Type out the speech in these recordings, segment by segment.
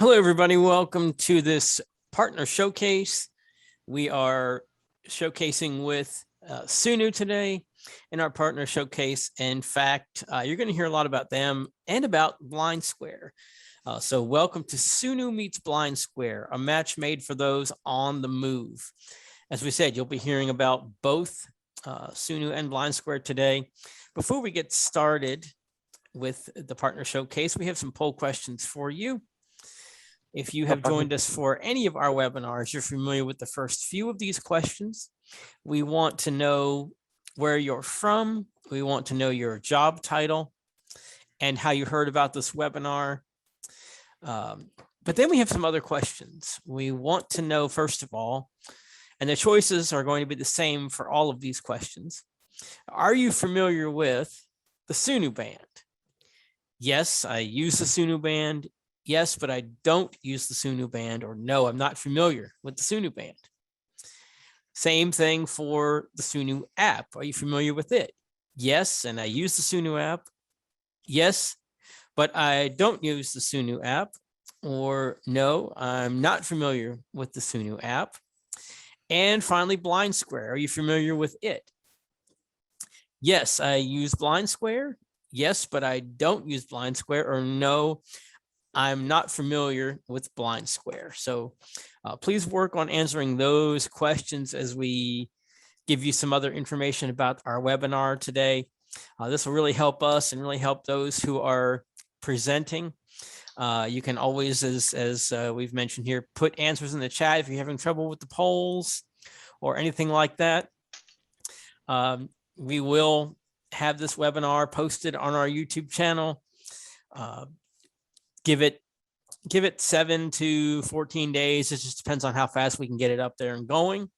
Hello, everybody. Welcome to this partner showcase. We are showcasing with Sunu today in our partner showcase. In fact, you're going to hear a lot about them and about Blind Square. So welcome to Sunu Meets Blind Square, a match made for those on the move. As we said, you'll be hearing about both Sunu and Blind Square today. Before we get started with the partner showcase, we have some poll questions for you. If you have joined us for any of our webinars, you're familiar with the first few of these questions. We want to know where you're from. We want to know your job title and how you heard about this webinar. But then we have some other questions. We want to know, first of all, and the choices are going to be the same for all of these questions. Are you familiar with the Sunu band? Yes, I use the Sunu band. Yes, but I don't use the Sunu band, or no, I'm not familiar with the Sunu band. Same thing for the Sunu app. Are you familiar with it? Yes, and I use the Sunu app. Yes, but I don't use the Sunu app. Or no, I'm not familiar with the Sunu app. And finally, Blind Square. Are you familiar with it? Yes, I use Blind Square. Yes, but I don't use Blind Square. Or no, I'm not familiar with Blind Square. So please work on answering those questions as we give you some other information about our webinar today. This will really help us and really help those who are presenting. You can always, as we've mentioned here, put answers in the chat if you're having trouble with the polls or anything like that. We will have this webinar posted on our YouTube channel. Give it 7 to 14 days. It just depends on how fast we can get it up there and going.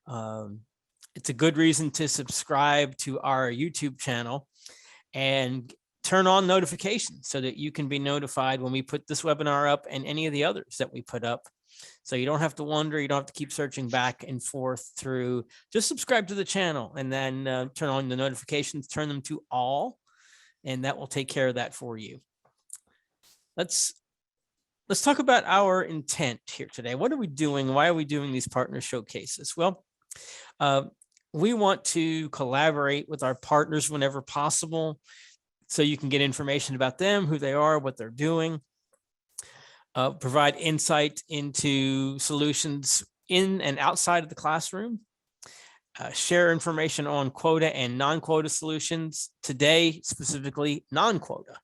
It's a good reason to subscribe to our YouTube channel and turn on notifications so that you can be notified when we put this webinar up and any of the others that we put up. So you don't have to wonder, you don't have to keep searching back and forth through. Just subscribe to the channel and then turn on the notifications, turn them to all, and that will take care of that for you. Let's talk about our intent here today. What are we doing? Why are we doing these partner showcases? Well, we want to collaborate with our partners whenever possible so you can get information about them, who they are, what they're doing, provide insight into solutions in and outside of the classroom, share information on quota and non-quota solutions. Today, specifically non-quota.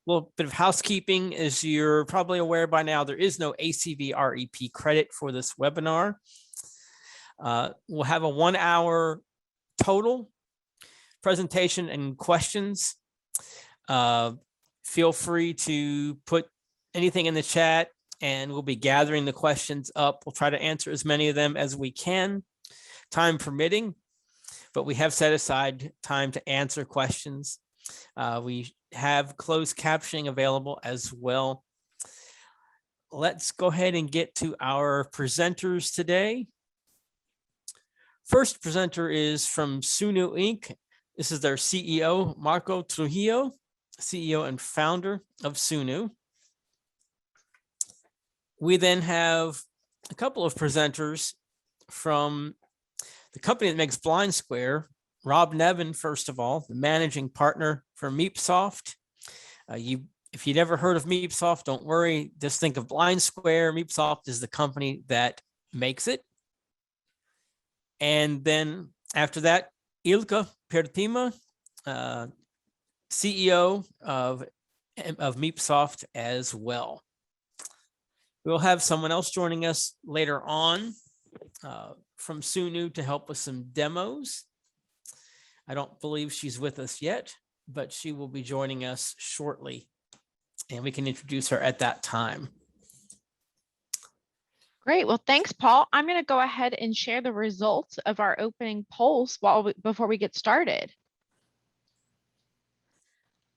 Little bit of housekeeping. As you're probably aware by now, there is no ACV REP credit for this webinar. We'll have a 1 hour total presentation and questions. Feel free to put anything in the chat and we'll be gathering the questions up. We'll try to answer as many of them as we can, time permitting, but we have set aside time to answer questions. We have closed captioning available as well. Let's go ahead and get to our presenters today. First presenter is from Sunu Inc. This is their CEO, Marco Trujillo, CEO and founder of Sunu. We then have a couple of presenters from the company that makes Blind Square. Rob Nevin, first of all, the managing partner for MeepSoft. If you'd ever heard of MeepSoft, don't worry. Just think of Blind Square. MeepSoft is the company that makes it. And then after that, Ilka Pertima, CEO of MeepSoft as well. We'll have someone else joining us later on from Sunu to help with some demos. I don't believe she's with us yet, but she will be joining us shortly, and we can introduce her at that time. Great. Well, thanks, Paul. I'm going to go ahead and share the results of our opening polls before we get started.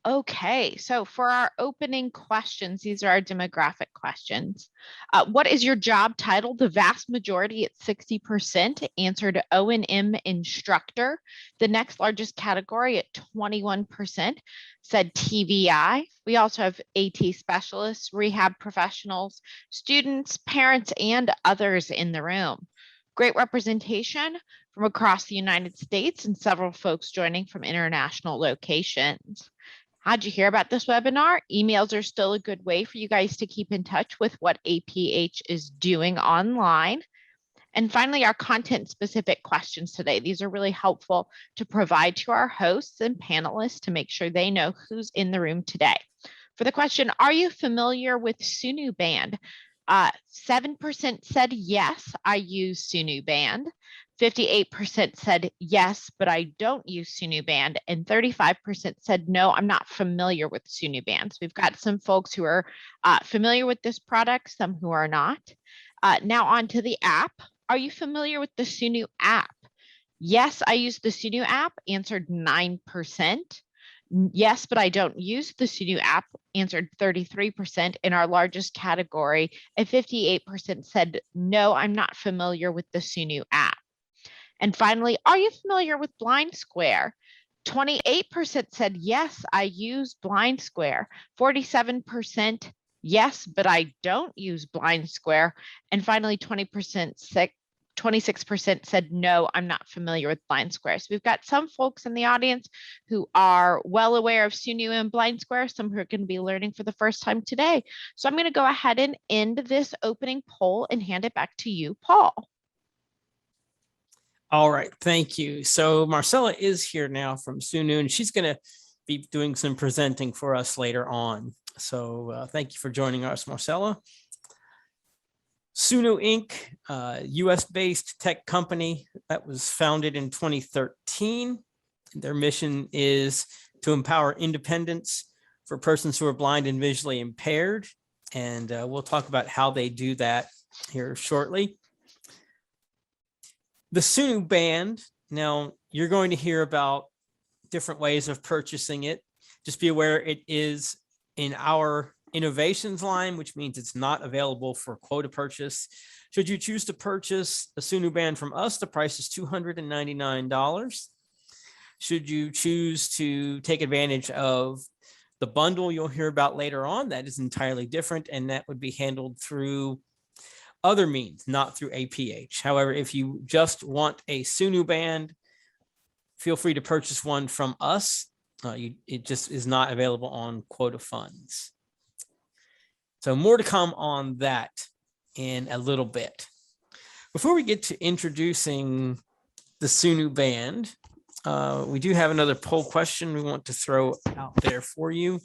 Okay, so for our opening questions, these are our demographic questions. What is your job title? The vast majority at 60% answered O&M instructor. The next largest category at 21% said TVI. We also have AT specialists, rehab professionals, students, parents, and others in the room. Great representation from across the United States and several folks joining from international locations. How'd you hear about this webinar? Emails are still a good way for you guys to keep in touch with what APH is doing online. And finally, our content specific questions today. These are really helpful to provide to our hosts and panelists to make sure they know who's in the room today. For the question, are you familiar with Sunu Band? 7% said yes, I use Sunu Band. 58% said yes, but I don't use Sunu Band, and 35% said no, I'm not familiar with Sunu Band. So we've got some folks who are familiar with this product, some who are not. Now on to the app. Are you familiar with the Sunu app? Yes, I use the Sunu app, answered 9%. Yes, but I don't use the Sunu app, answered 33%. In our largest category, and 58% said no, I'm not familiar with the Sunu app. And finally, are you familiar with Blind Square? 28% said yes, I use Blind Square. 47% yes, but I don't use Blind Square. And finally, 26% said no, I'm not familiar with Blind Square. So we've got some folks in the audience who are well aware of Sunu and Blind Square, some who are going to be learning for the first time today. So I'm going to go ahead and end this opening poll and hand it back to you, Paul. All right, thank you. So Marcella is here now from Sunu, and she's going to be doing some presenting for us later on. So thank you for joining us, Marcella. Sunu Inc., US-based tech company that was founded in 2013. Their mission is to empower independence for persons who are blind and visually impaired. And we'll talk about how they do that here shortly. The Sunu Band, now you're going to hear about different ways of purchasing it. Just be aware it is in our innovations line, which means it's not available for quota purchase. Should you choose to purchase a Sunu Band from us, the price is $299. Should you choose to take advantage of the bundle you'll hear about later on, that is entirely different, and that would be handled through other means, not through APH. However, if you just want a Sunu Band, feel free to purchase one from us. It just is not available on quota funds. So more to come on that in a little bit. Before we get to introducing the Sunu Band, we do have another poll question we want to throw out there for you.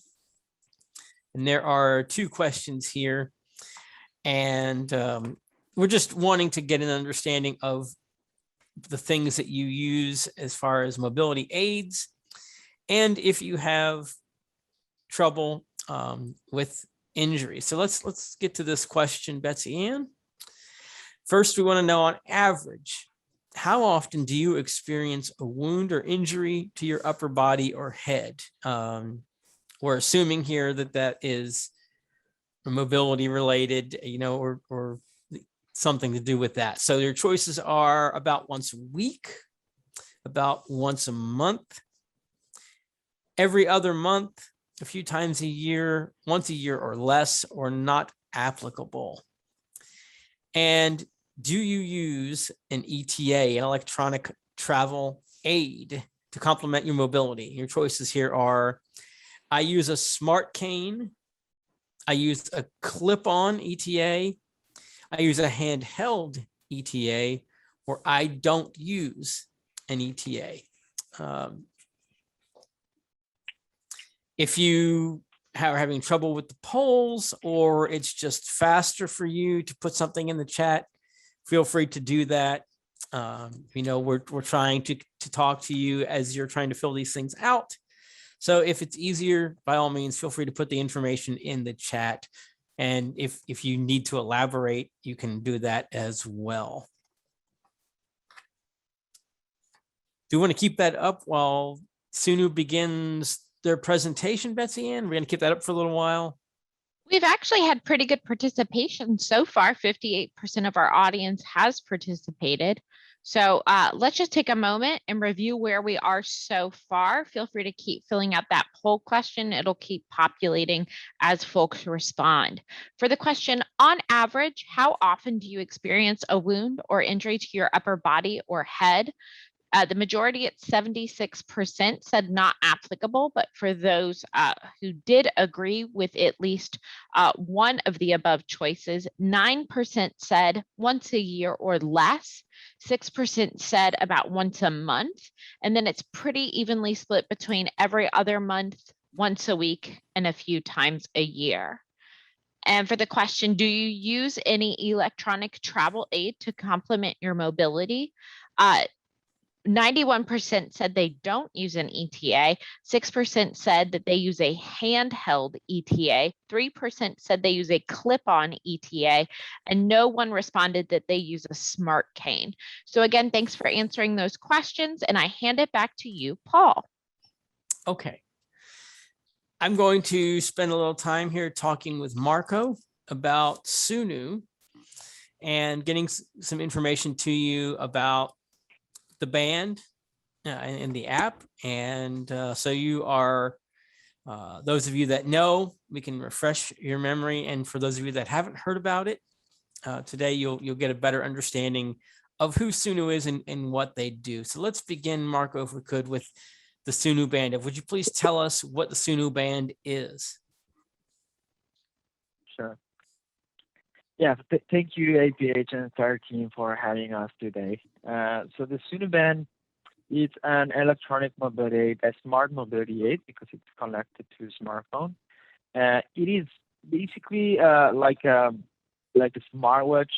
And there are two questions here. And we're just wanting to get an understanding of the things that you use as far as mobility aids. And if you have trouble with injury. So let's get to this question, Betsy Ann. First, we want to know on average, how often do you experience a wound or injury to your upper body or head? We're assuming here that that is mobility related, or something to do with that. So your choices are about once a week, about once a month, every other month, a few times a year, once a year or less, or not applicable. And do you use an ETA, an electronic travel aid, to complement your mobility? Your choices here are, I use a smart cane, I use a clip-on ETA, I use a handheld ETA, or I don't use an ETA. If you are having trouble with the polls, or it's just faster for you to put something in the chat, feel free to do that. We're trying to talk to you as you're trying to fill these things out. So if it's easier, by all means, feel free to put the information in the chat. And if you need to elaborate, you can do that as well. Do you want to keep that up while Sunu begins their presentation, Betsy Ann? We're going to keep that up for a little while. We've actually had pretty good participation so far. 58% of our audience has participated. So let's just take a moment and review where we are so far. Feel free to keep filling out that poll question. It'll keep populating as folks respond. For the question, on average, how often do you experience a wound or injury to your upper body or head? The majority at 76% said not applicable, but for those who did agree with at least one of the above choices, 9% said once a year or less, 6% said about once a month, and then it's pretty evenly split between every other month, once a week, and a few times a year. And for the question, do you use any electronic travel aid to complement your mobility? 91% said they don't use an ETA, 6% said that they use a handheld ETA, 3% said they use a clip-on ETA, and no one responded that they use a smart cane. So again, thanks for answering those questions, and I hand it back to you, Paul. Okay. I'm going to spend a little time here talking with Marco about Sunu and getting some information to you about the band and the app. And so you are, those of you that know, we can refresh your memory. And for those of you that haven't heard about it, today you'll get a better understanding of who Sunu is and what they do. So let's begin, Marco, if we could, with the Sunu band. Would you please tell us what the Sunu band is? Sure. Yeah, thank you, APH and entire team for having us today. So the Sunu band is an electronic mobility aid, a smart mobility aid because it's connected to a smartphone. It is basically like a smartwatch,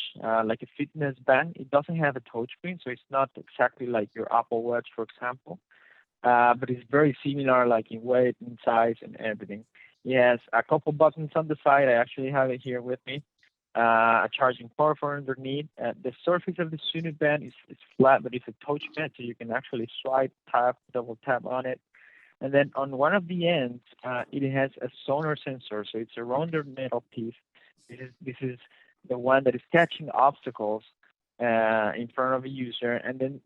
like a fitness band. It doesn't have a touchscreen, so it's not exactly like your Apple Watch, for example, but it's very similar, like in weight and size and everything. It has a couple buttons on the side. I actually have it here with me. A charging port for underneath. The surface of the Sunu band is flat, but it's a touch band, so you can actually swipe, tap, double tap on it. And then on one of the ends, it has a sonar sensor, so it's a rounded metal piece. This is the one that is catching obstacles in front of a user, and then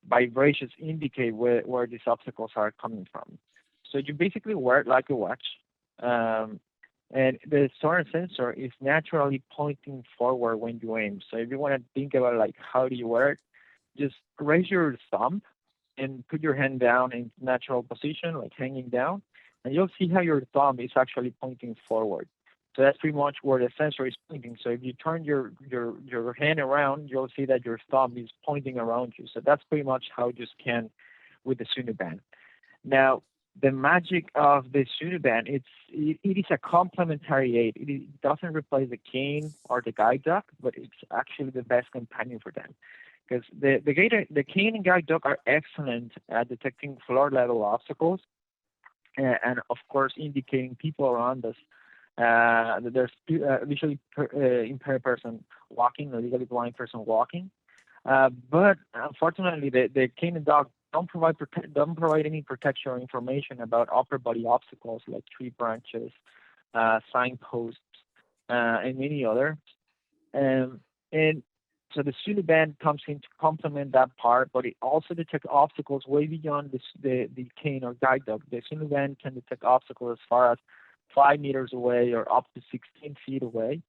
vibrations indicate where these obstacles are coming from. So you basically wear it like a watch. And the sonar sensor is naturally pointing forward when you aim. So if you want to think about like how do you wear it, just raise your thumb and put your hand down in natural position, like hanging down, and you'll see how your thumb is actually pointing forward. So that's pretty much where the sensor is pointing. So if you turn your hand around, you'll see that your thumb is pointing around you. So that's pretty much how you scan with the Sunu band. Now, the magic of the Sunu band, it is a complementary aid. It doesn't replace the cane or the guide dog, but it's actually the best companion for them. Because the cane and guide dog are excellent at detecting floor level obstacles and of course indicating people around us. There's visually impaired person walking, a legally blind person walking. But unfortunately, the cane and dog don't provide any protection or information about upper body obstacles like tree branches, signposts, and many others. And so the Sunu band comes in to complement that part, but it also detects obstacles way beyond the cane or guide dog. The Sunu band can detect obstacles as far as 5 meters away or up to 16 feet away.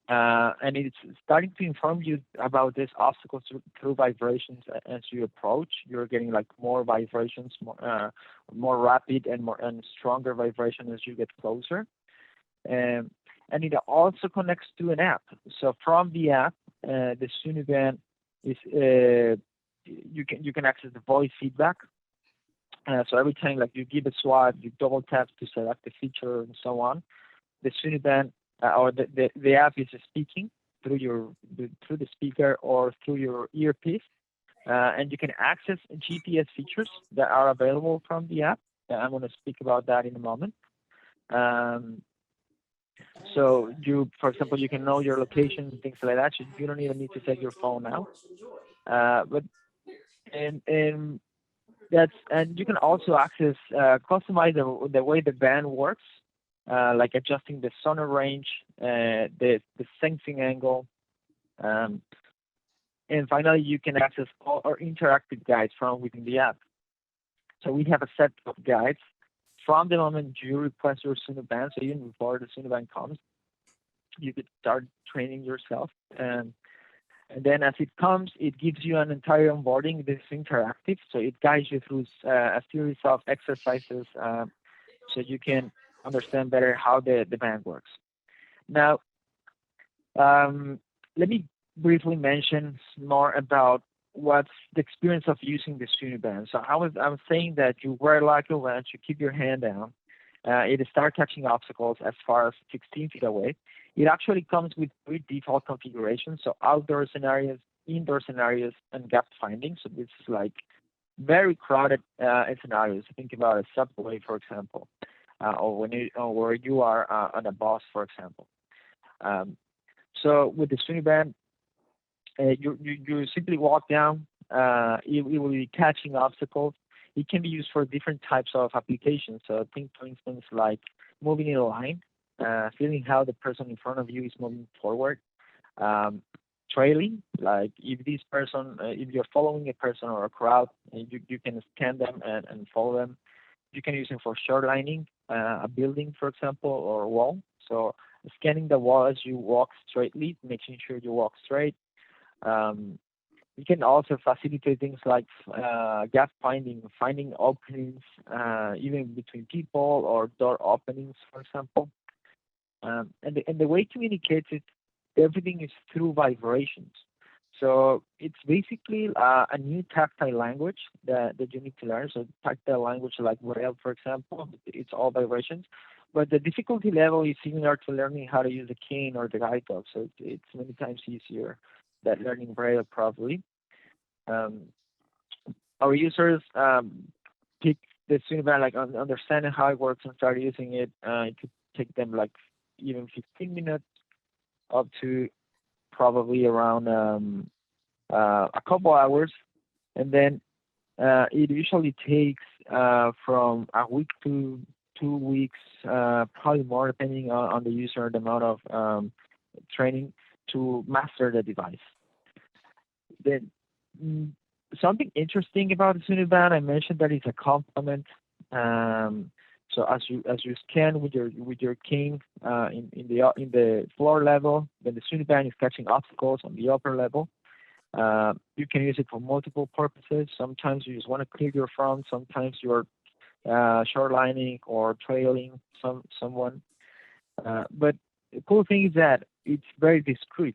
And it's starting to inform you about these obstacles through vibrations as you approach. You're getting like more vibrations, more rapid and stronger vibration as you get closer. And it also connects to an app. So from the app, the Sunu band is you can access the voice feedback. So every time like you give a swipe, you double tap to select the feature and so on. The Sunu band or the app is speaking through the speaker or through your earpiece, and you can access GPS features that are available from the app. I'm going to speak about that in a moment. So for example, you can know your location and things like that. So you don't even need to take your phone out. And you can also customize the way the band works, like adjusting the sonar range, the sensing angle, and finally you can access all our interactive guides from within the app. So we have a set of guides from the moment you request your Sunu band. So even before the Sunu band comes, you could start training yourself, and then as it comes, it gives you an entire onboarding. This is interactive, so it guides you through a series of exercises, so you can understand better how the band works. Now, let me briefly mention more about what's the experience of using the Sunu band. So I was saying that you wear like a lens, you keep your hand down, it starts catching obstacles as far as 16 feet away. It actually comes with 3 default configurations, so outdoor scenarios, indoor scenarios, and gap finding. So this is like very crowded scenarios. Think about a subway, for example, or where you are on a bus, for example. So with the Sunu band, you simply walk down. It will be catching obstacles. It can be used for different types of applications. So think, for instance, like moving in a line, feeling how the person in front of you is moving forward. Trailing, like if you're following a person or a crowd, you can scan them and follow them. You can use them for shortlining a building, for example, or a wall. So scanning the wall as you walk straightly, making sure you walk straight. You can also facilitate things like gap finding openings, even between people, or door openings, for example. And the way it communicates it, everything is through vibrations. So it's basically a new tactile language that you need to learn. So tactile language like Braille, for example, it's all vibrations. But the difficulty level is similar to learning how to use a cane or the guide dog. So it's many times easier than learning Braille properly. Our users pick the Sunu band, like understanding how it works and start using it. It could take them like even 15 minutes up to probably around a couple hours, and then it usually takes from a week to 2 weeks, probably more depending on the user and the amount of training to master the device. Then something interesting about the Sunu band, I mentioned that it's a complement. So as you scan with your cane in the floor level, then the Sunu band is catching obstacles on the upper level. You can use it for multiple purposes. Sometimes you just want to clear your front. Sometimes you're shortlining or trailing someone. But the cool thing is that it's very discreet.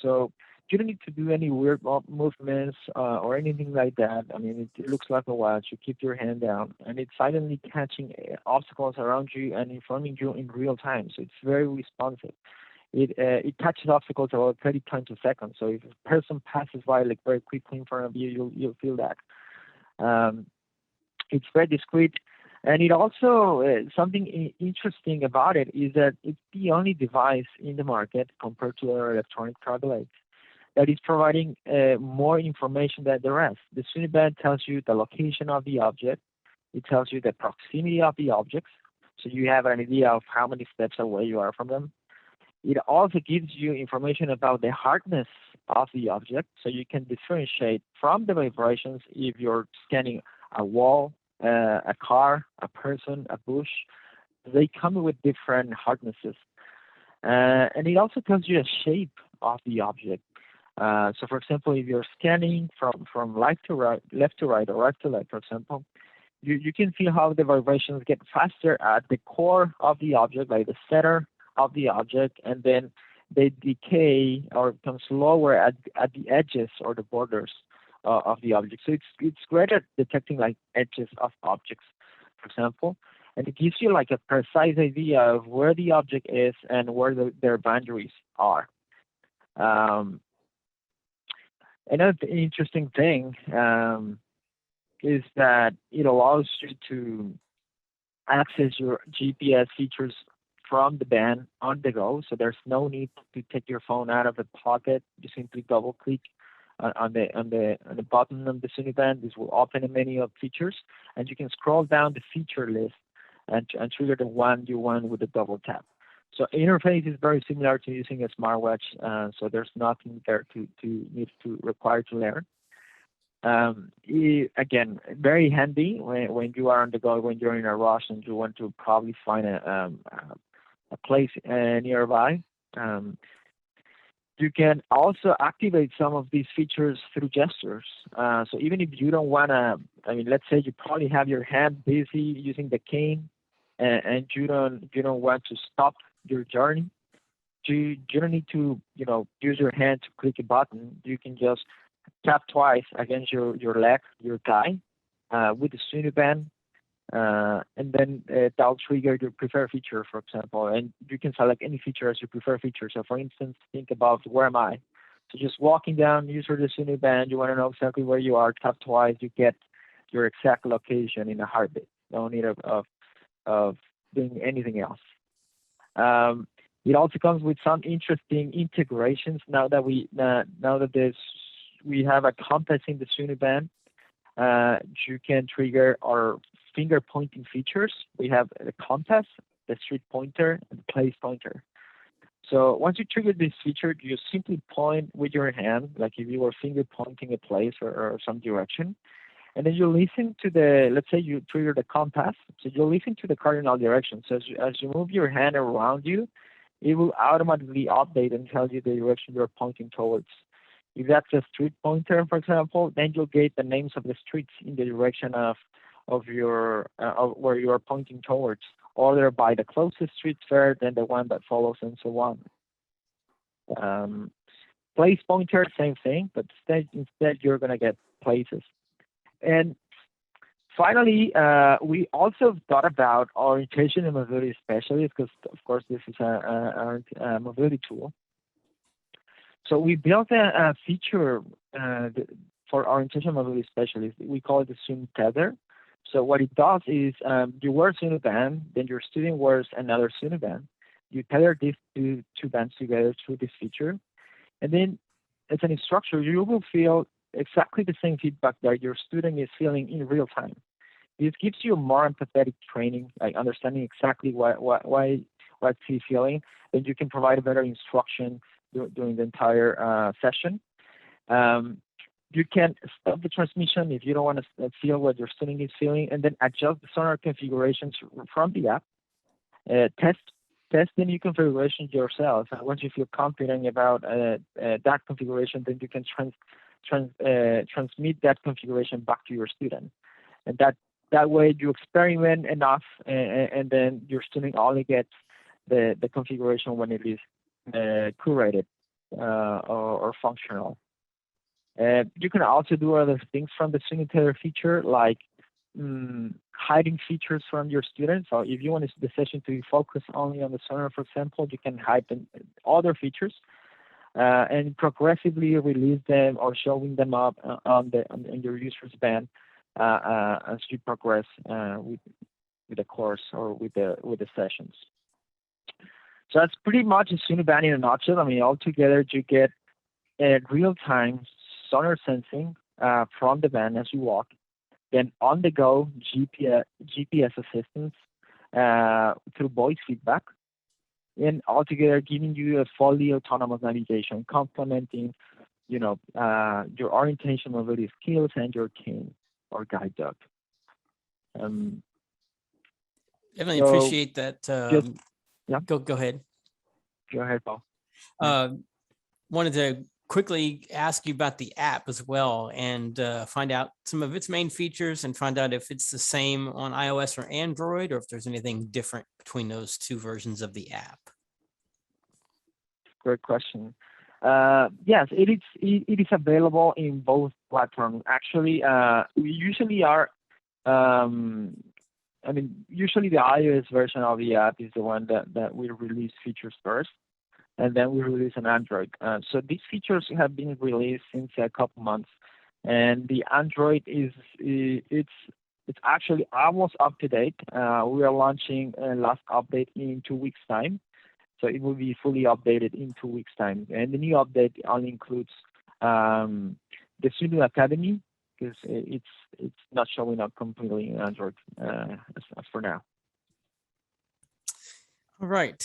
So you don't need to do any weird movements or anything like that. I mean, it looks like a watch. You keep your hand down, and it's silently catching obstacles around you and informing you in real time. So it's very responsive. It catches obstacles about 30 times a second. So if a person passes by like very quickly in front of you, you'll feel that. It's very discreet. And it also, something interesting about it is that it's the only device in the market compared to other electronic tablets that is providing more information than the rest. The Sunu band tells you the location of the object. It tells you the proximity of the objects, so you have an idea of how many steps away you are from them. It also gives you information about the hardness of the object, so you can differentiate from the vibrations if you're scanning a wall, a car, a person, a bush. They come with different hardnesses. And it also tells you the shape of the object. So, for example, if you're scanning from left to right, or right to left, for example, you can feel how the vibrations get faster at the core of the object, like the center of the object, and then they decay or become slower at the edges or the borders of the object. So it's great at detecting like edges of objects, for example, and it gives you like a precise idea of where the object is and where their boundaries are. Another interesting thing is that it allows you to access your GPS features from the band on the go. So there's no need to take your phone out of the pocket. You simply double click on the bottom of the Sunu band. This will open a menu of features, and you can scroll down the feature list and trigger the one you want with a double tap. So interface is very similar to using a smartwatch. So there's nothing there to require to learn. Again, very handy when you are on the go, when you're in a rush and you want to probably find a place nearby. You can also activate some of these features through gestures. So even if you don't want to, I mean, let's say you probably have your hand busy using the cane, and you don't want to stop your journey. You don't need to use your hand to click a button. You can just tap twice against your leg, your thigh, with the Sunu band, and then that'll trigger your preferred feature, for example. And you can select any feature as your preferred feature. So, for instance, think about where am I? So just walking down, use the Sunu band. You want to know exactly where you are. Tap twice, you get your exact location in a heartbeat. No need of doing anything else. It also comes with some interesting integrations now that we have a compass in the Sunu band. You can trigger our finger pointing features. We have the compass, the street pointer, and the place pointer. So once you trigger this feature, you simply point with your hand, like if you were finger pointing a place or some direction. And then you listen to let's say you trigger the compass, so you'll listen to the cardinal direction. So as you move your hand around you, it will automatically update and tell you the direction you're pointing towards. If that's a street pointer, for example, then you'll get the names of the streets in the direction of where you are pointing towards, or by the closest street first, then the one that follows, and so on. Place pointer, same thing, but instead you're going to get places. And finally, we also thought about orientation and mobility specialists, because of course this is a mobility tool. So we built a feature for orientation and mobility specialists. We call it the Sunu Tether. So what it does is you wear a Sunu band, then your student wears another Sunu band. You tether these two bands together through this feature, and then as an instructor, you will feel exactly the same feedback that your student is feeling in real time. This gives you more empathetic training, like understanding exactly what's he feeling, and you can provide a better instruction during the entire session. You can stop the transmission if you don't want to feel what your student is feeling, and then adjust the sonar configurations from the app. Test the new configurations yourself. And once you feel confident about that configuration, then you can transmit that configuration back to your student. And that way you experiment enough, and then your student only gets the configuration when it is curated or functional. You can also do other things from the Sunu Tether feature, like hiding features from your students. So if you want the session to focus only on the sonar, for example, you can hide other features and progressively release them or showing them up on your user's band as you progress with the course or with the sessions. So that's pretty much a Sunu band in a nutshell. I mean, altogether you get real-time sonar sensing from the band as you walk, then on-the-go GPS assistance through voice feedback, and altogether giving you a fully autonomous navigation, complementing, your orientation mobility skills and your cane or guide dog. Definitely appreciate that. Yeah. Go ahead. Go ahead, Paul. Wanted to quickly ask you about the app as well, and find out some of its main features, and find out if it's the same on iOS or Android, or if there's anything different between those two versions of the app. Great question. Yes, it is available in both platforms. Actually, we usually are. Usually the iOS version of the app is the one that we release features first, and then we release an Android. So these features have been released since a couple months, and the Android it's actually almost up to date. We are launching a last update in 2 weeks' time, so it will be fully updated in 2 weeks' time. And the new update only includes the Sunu Academy, because it's not showing up completely in Android as for now. All right.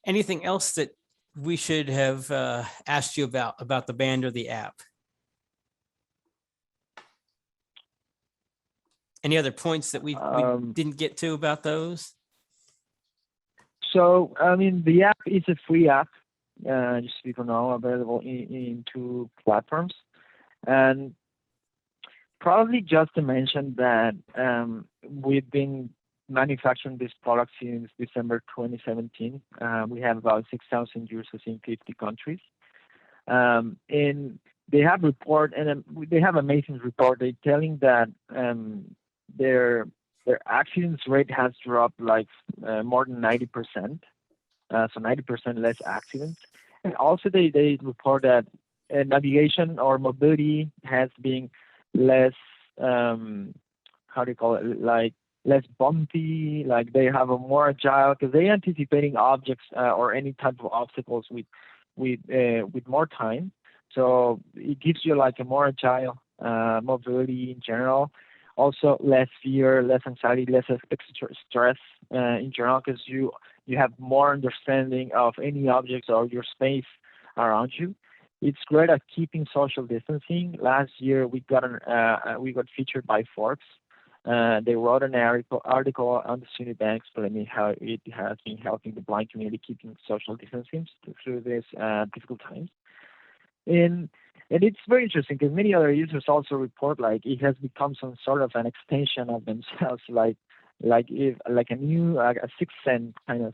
Anything else that we should have asked you about the band or the app? Any other points that we didn't get to about those? So, I mean, the app is a free app, just so people know, available in 2 platforms. And probably just to mention that we've been manufacturing this product since December 2017. We have about 6,000 users in 50 countries. And they have they have amazing report. They're telling that their accidents rate has dropped like more than 90%. So 90% less accidents. And also they report that navigation or mobility has been less, how do you call it, like less bumpy, like they have a more agile, because they're anticipating objects or any type of obstacles with more time. So it gives you like a more agile mobility in general. Also less fear, less anxiety, less extra stress in general, because you have more understanding of any objects or your space around you. It's great at keeping social distancing. Last year we got featured by Forbes. They wrote an article on the Sunu Band explaining how it has been helping the blind community keeping social distancing through these difficult times. And it's very interesting because many other users also report like it has become some sort of an extension of themselves, like a new a sixth sense kind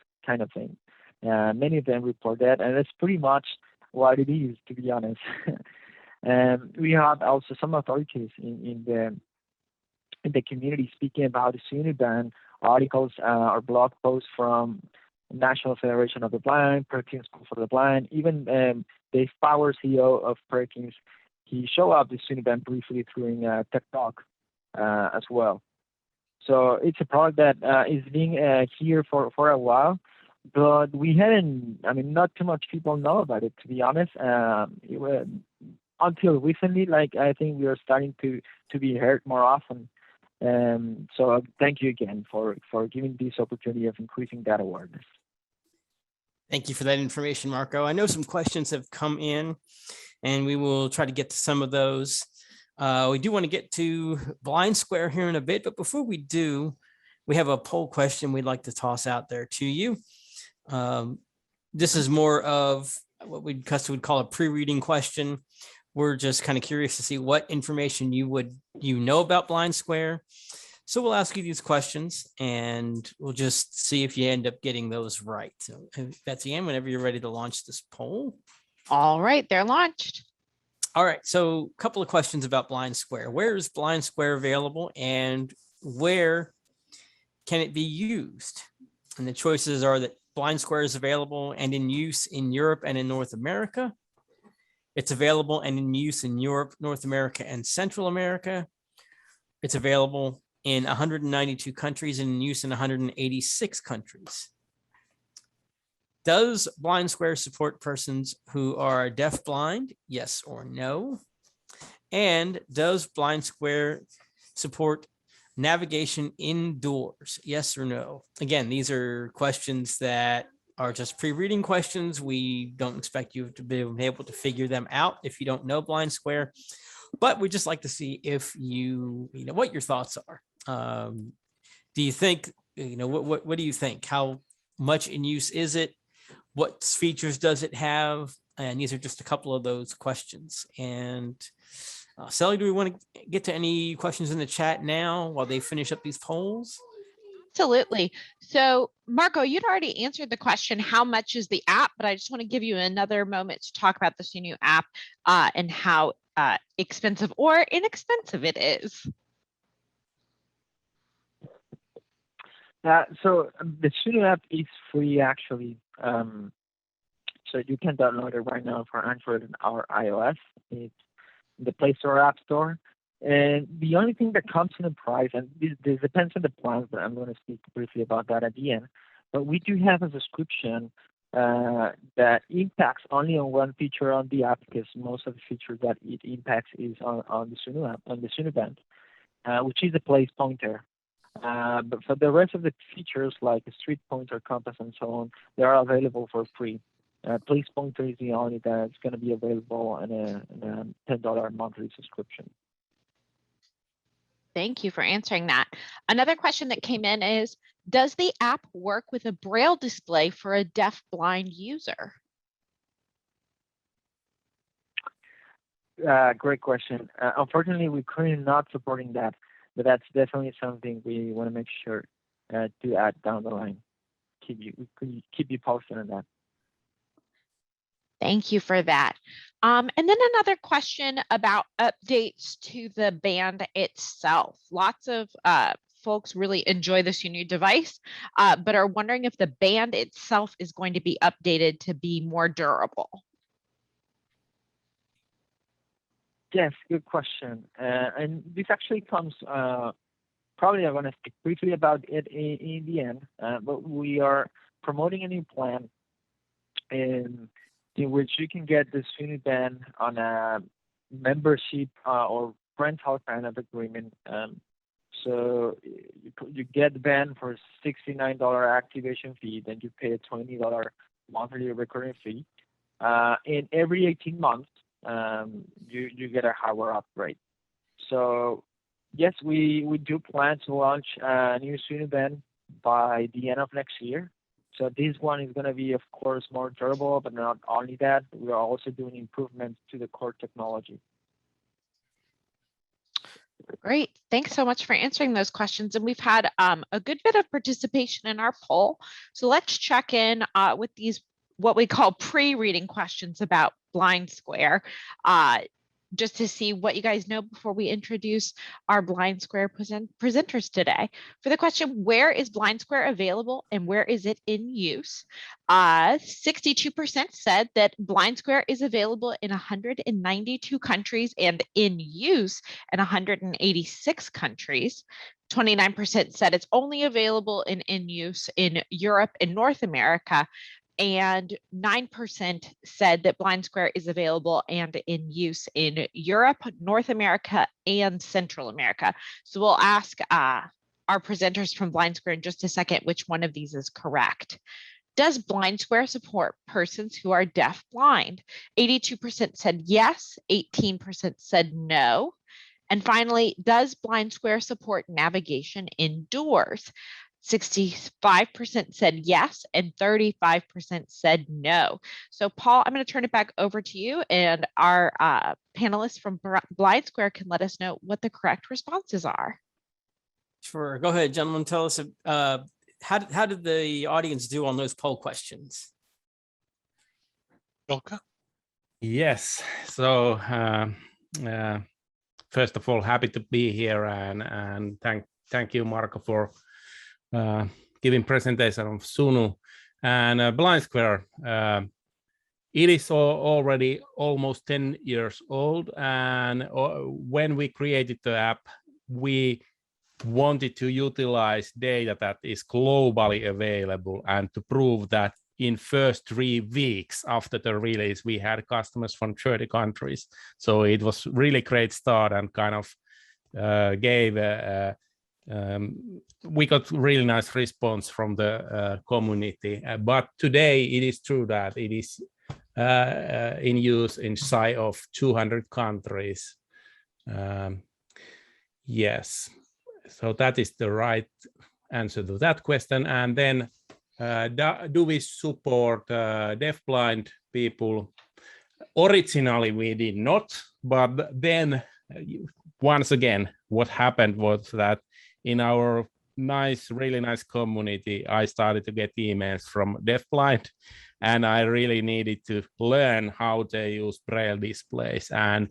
of thing. Many of them report that, and that's pretty much what it is, to be honest. And we have also some authorities in the community speaking about the Sunu Band, articles or blog posts from National Federation of the Blind, Perkins School for the Blind, even Dave Powers, CEO of Perkins, he showed up the Sunu Band briefly during Tech Talk as well. So it's a product that is being here for a while, but we hadn't, I mean, not too much people know about it, to be honest. Until recently, like I think we are starting to be heard more often. So thank you again for giving this opportunity of increasing that awareness. Thank you for that information, Marco. I know some questions have come in, and we will try to get to some of those. We do want to get to Blind Square here in a bit, but before we do, we have a poll question we'd like to toss out there to you. This is more of what we'd call a pre-reading question. We're just kind of curious to see what information you know about Blind Square. So we'll ask you these questions and we'll just see if you end up getting those right. So Betsy Ann, whenever you're ready to launch this poll. All right, they're launched. All right, so a couple of questions about Blind Square. Where is Blind Square available and where can it be used? And the choices are that Blind Square is available and in use in Europe and in North America. It's available and in use in Europe, North America, and Central America. It's available in 192 countries and in use in 186 countries. Does Blind Square support persons who are deafblind? Yes or no? And does Blind Square support navigation indoors? Yes or no? Again, these are questions that are just pre-reading questions. We don't expect you to be able to figure them out if you don't know Blind Square, but we just like to see if you know what your thoughts are. Do you think, what do you think? How much in use is it? What features does it have? And these are just a couple of those questions. And Sally, do we want to get to any questions in the chat now while they finish up these polls? Absolutely. So Marco, you'd already answered the question, how much is the app? But I just want to give you another moment to talk about the Sunu app and how expensive or inexpensive it is. So the Sunu app is free, actually. So you can download it right now for Android or iOS. It's in the Play Store, App Store. And the only thing that comes in the price, and this depends on the plans, but I'm going to speak briefly about that at the end. But we do have a subscription that impacts only on one feature on the app, because most of the features that it impacts is on the Sunu app, on the Sunu band, which is a place pointer. But for the rest of the features like a street pointer, compass, and so on, they are available for free. Place pointer is the only that's going to be available in a $10 monthly subscription. Thank you for answering that. Another question that came in is, does the app work with a Braille display for a deaf-blind user? Great question. Unfortunately, we're currently not supporting that, but that's definitely something we want to make sure to add down the line. Keep you posted on that. Thank you for that. And then another question about updates to the band itself. Lots of folks really enjoy this new device, but are wondering if the band itself is going to be updated to be more durable. Yes, good question. And this actually comes, probably I'm going to speak briefly about it in the end, but we are promoting a new plan in which you can get the Sunu band on a membership or rental kind of agreement. So you get the band for $69 activation fee, then you pay a $20 monthly recurring fee. And every 18 months, you get a hardware upgrade. So yes, we do plan to launch a new Sunu band by the end of next year. So this one is going to be, of course, more durable, but not only that, we are also doing improvements to the core technology. Great. Thanks so much for answering those questions. And we've had a good bit of participation in our poll. So let's check in with these, what we call pre-reading questions about Blind Square, just to see what you guys know before we introduce our Blind Square presenters today. For the question, where is Blind Square available and where is it in use? 62% said that Blind Square is available in 192 countries and in use in 186 countries. 29% said it's only available in use in Europe and North America. And 9% said that Blind Square is available and in use in Europe, North America, and Central America. So we'll ask our presenters from Blind Square in just a second which one of these is correct. Does Blind Square support persons who are deaf-blind? 82% said yes, 18% said no. And finally, does Blind Square support navigation indoors? 65% said yes, and 35% said no. So Paul, I'm going to turn it back over to you, and our panelists from Blind Square can let us know what the correct responses are. Sure. Go ahead, gentlemen. Tell us, how did the audience do on those poll questions? Okay. Yes. So first of all, happy to be here, and thank you, Marco, for giving presentation of Sunu and Blind Square. It is already almost 10 years old, and when we created the app, we wanted to utilize data that is globally available and to prove that in first 3 weeks after the release, we had customers from 30 countries. So it was really great start and kind of we got really nice response from the community. But today it is true that it is in use inside of 200 countries. Yes, so that is the right answer to that question. And then do we support deaf-blind people? Originally we did not, but then once again, what happened was that in our really nice community, I started to get emails from deaf-blind, and I really needed to learn how they use Braille displays. And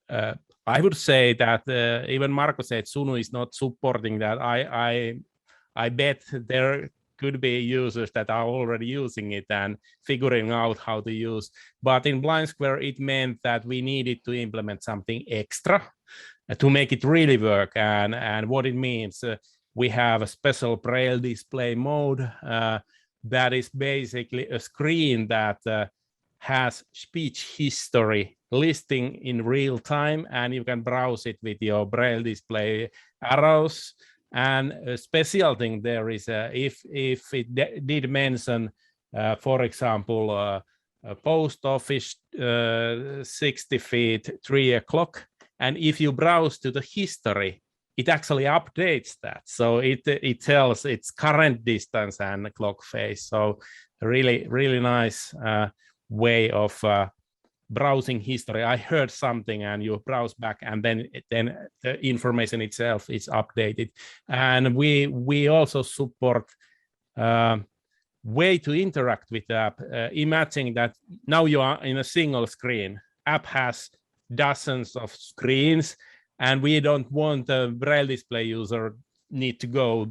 I would say that even Marco said Sunu is not supporting that. I bet there could be users that are already using it and figuring out how to use. But in Blind Square, it meant that we needed to implement something extra to make it really work. And what it means, we have a special Braille display mode that is basically a screen that has speech history listing in real time, and you can browse it with your Braille display arrows. And a special thing there is if it did mention, for example, a post office 60 feet, 3 o'clock, and if you browse to the history, it actually updates that. So it tells its current distance and clock face. So really nice way of browsing history. I heard something and you browse back, and then the information itself is updated. And we also support way to interact with the app. Imagine that now you are in a single screen. App has dozens of screens, and we don't want a Braille display user need to go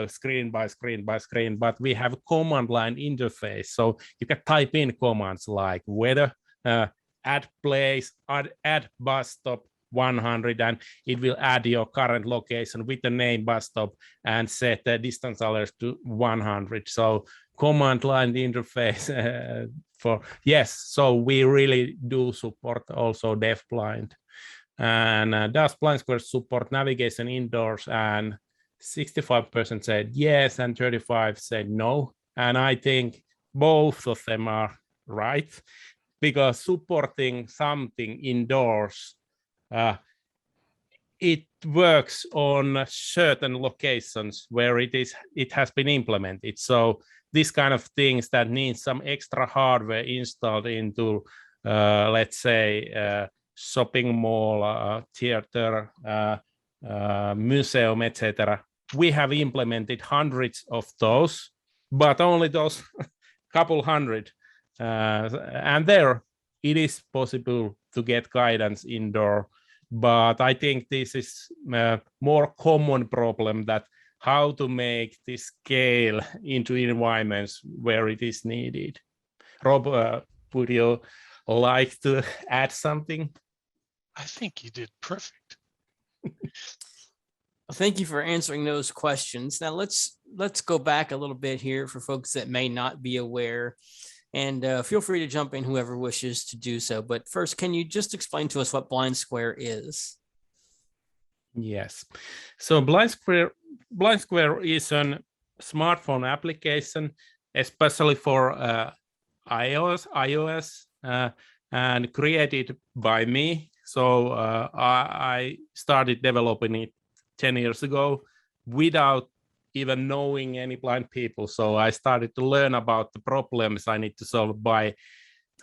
screen by screen by screen, but we have a command line interface. So you can type in commands like weather, add place, add bus stop 100, and it will add your current location with the name bus stop and set the distance alert to 100. So command line interface for, yes, so we really do support also deafblind. And does Blind Square support navigation indoors? And 65% said yes, and 35% said no. And I think both of them are right, because supporting something indoors, it works on certain locations where it has been implemented. So this kind of things that need some extra hardware installed into, let's say, shopping mall, theater, museum, etc. We have implemented hundreds of those, but only those couple hundred. And there it is possible to get guidance indoor. But I think this is a more common problem, that how to make this scale into environments where it is needed. Rob, would you like to add something? I think you did perfect. Well, thank you for answering those questions. Now let's go back a little bit here for folks that may not be aware, and feel free to jump in, whoever wishes to do so. But first, can you just explain to us what Blind Square is? Yes. So Blind Square is a smartphone application, especially for iOS, and created by me. So I started developing it 10 years ago without even knowing any blind people. So I started to learn about the problems I need to solve by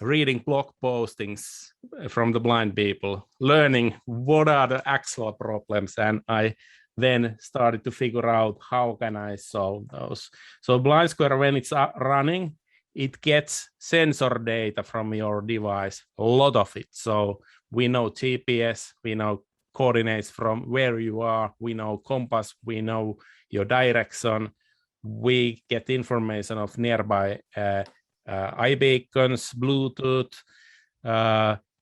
reading blog postings from the blind people, learning what are the actual problems, and I then started to figure out how can I solve those. So Blind Square, when it's running, it gets sensor data from your device, a lot of it. So we know GPS, we know coordinates from where you are, we know compass, we know your direction, we get information of nearby iBeacons, Bluetooth,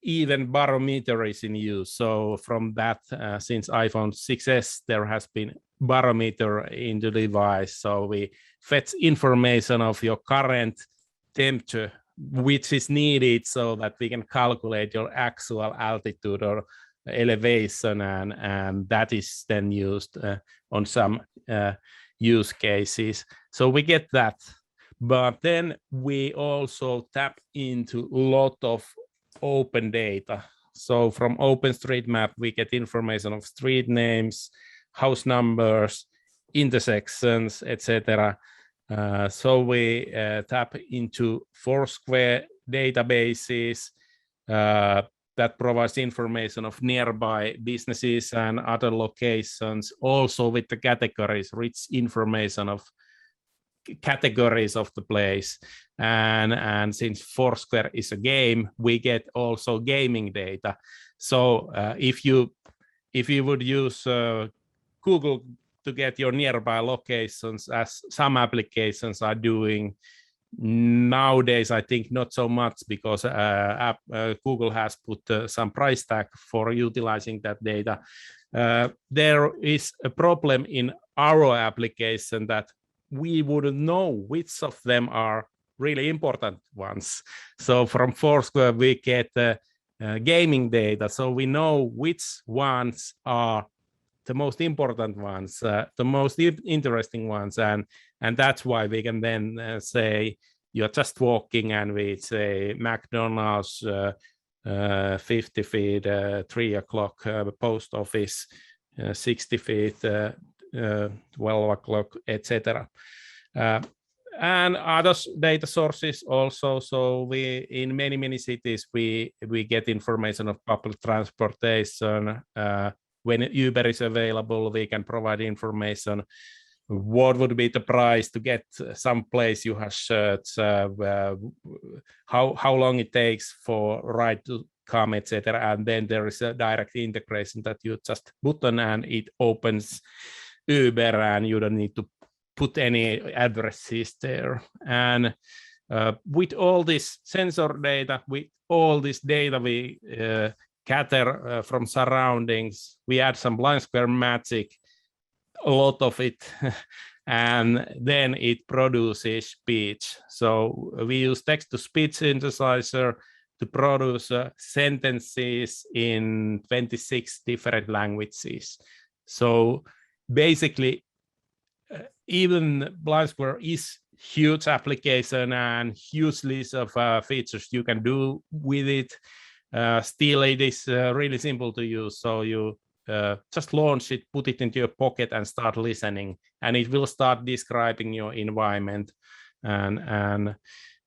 even barometer is in use. So from that, since iPhone 6s, there has been barometer in the device. So we fetch information of your current temperature, which is needed so that we can calculate your actual altitude or elevation, and that is then used on some use cases. So we get that, but then we also tap into a lot of open data. So from OpenStreetMap, we get information of street names, house numbers, intersections, etc. So we tap into Foursquare databases that provides information of nearby businesses and other locations, also with the categories, rich information of categories of the place. And since Foursquare is a game, we get also gaming data. So if you would use Google to get your nearby locations, as some applications are doing nowadays, I think not so much, because Google has put some price tag for utilizing that data. There is a problem in our application that we wouldn't know which of them are really important ones. So from Foursquare, we get gaming data, so we know which ones are the most important ones, the most interesting ones, and that's why we can then say you're just walking, and we say McDonald's, 50 feet, 3 o'clock, post office, 60 feet, 12 o'clock, etc. And other data sources also. So we, in many cities, we get information of public transportation. When Uber is available, we can provide information. What would be the price to get some place you have searched, how long it takes for ride to come, etc. And then there is a direct integration that you just button and it opens Uber, and you don't need to put any addresses there. And with all this sensor data, with all this data we gather from surroundings, we add some blind square magic, a lot of it, and then it produces speech. So we use text-to-speech synthesizer to produce sentences in 26 different languages. So basically, even blind square is huge application and huge list of features you can do with it. Still, it is really simple to use. So you just launch it, put it into your pocket, and start listening, and it will start describing your environment. And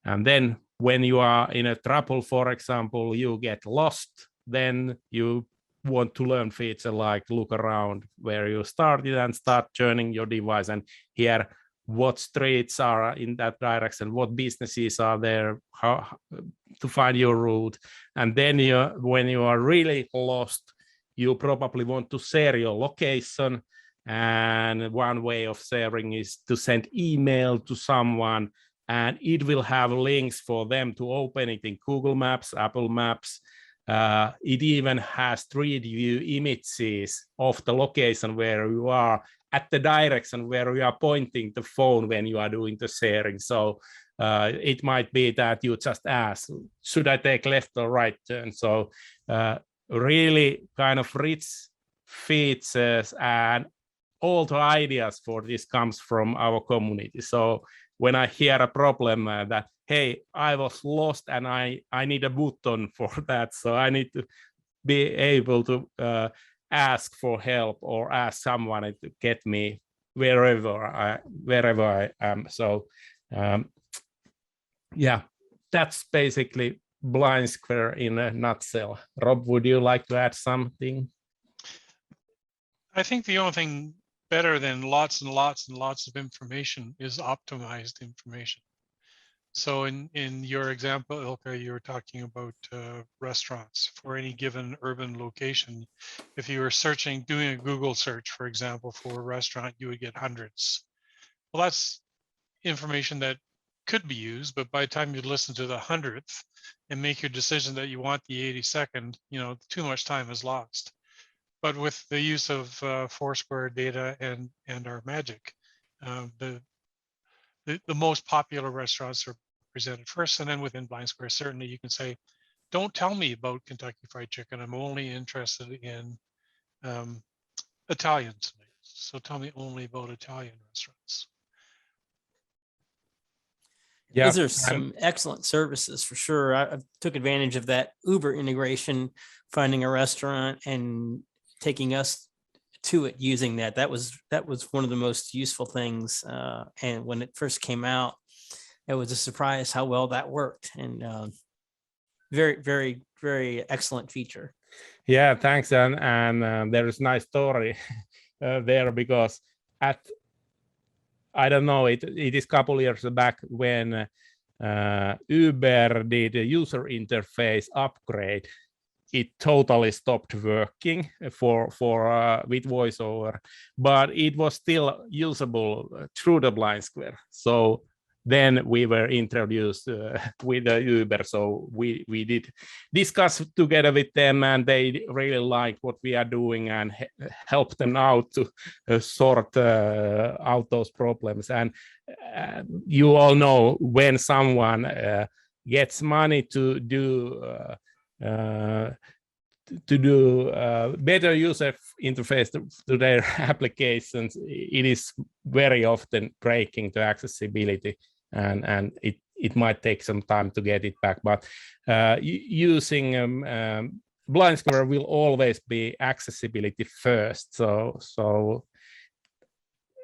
then when you are in a trouble, for example, you get lost, then you want to learn feature like look around where you started and start turning your device and hear what streets are in that direction, what businesses are there, how to find your route. And then when you are really lost, you probably want to share your location. And one way of sharing is to send email to someone, and it will have links for them to open it in Google Maps, Apple Maps. It even has 3D view images of the location where you are at the direction where you are pointing the phone when you are doing the sharing. So it might be that you just ask, should I take left or right turn? So really kind of rich features, and all the ideas for this comes from our community. So when I hear a problem that, hey, I was lost and I need a button for that, so I need to be able to ask for help or ask someone to get me wherever I am. So yeah, that's basically blind square in a nutshell. Rob, would you like to add something? I think the only thing better than lots and lots and lots of information is optimized information. So in your example, Ilka, you were talking about restaurants for any given urban location. If you were searching, doing a Google search, for example, for a restaurant, you would get hundreds. Well, that's information that could be used, but by the time you listen to the 100th and make your decision that you want the 82nd, too much time is lost. But with the use of Foursquare data and our magic, the most popular restaurants are presented first, and then within blind square, certainly you can say, don't tell me about Kentucky Fried Chicken. I'm only interested in Italian tonight. So tell me only about Italian restaurants. Yeah, These are some excellent services for sure. I took advantage of that Uber integration, finding a restaurant and taking us to it using that. That was one of the most useful things. And when it first came out, it was a surprise how well that worked, and very, very, very excellent feature. Yeah, thanks. And there is a nice story there, because I don't know, it is a couple years back when Uber did a user interface upgrade. It totally stopped working for with voiceover, but it was still usable through the blind square. So then we were introduced with the Uber. So we did discuss together with them, and they really liked what we are doing and help them out to sort out those problems. And you all know when someone gets money to do better user interface to their applications, it is very often breaking the accessibility, and it might take some time to get it back. But using Blind Square will always be accessibility first, so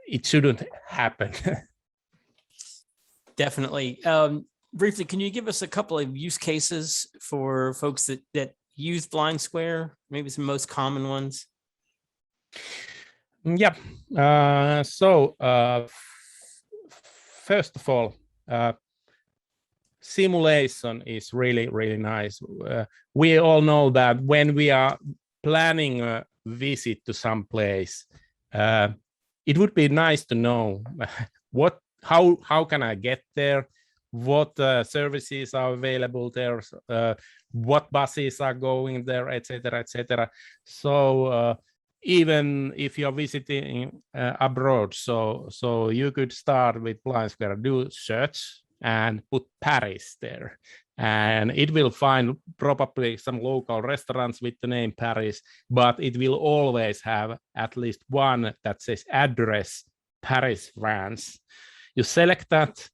it shouldn't happen. Definitely. Briefly, can you give us a couple of use cases for folks that use Blind Square, maybe some most common ones? Yeah. First of all, simulation is really, really nice. We all know that when we are planning a visit to some place, it would be nice to know how can I get there, what services are available there, what buses are going there, etc., etc. So even if you're visiting abroad, so you could start with Blind Square, do search and put Paris there, and it will find probably some local restaurants with the name Paris, but it will always have at least one that says address Paris, France. You select that,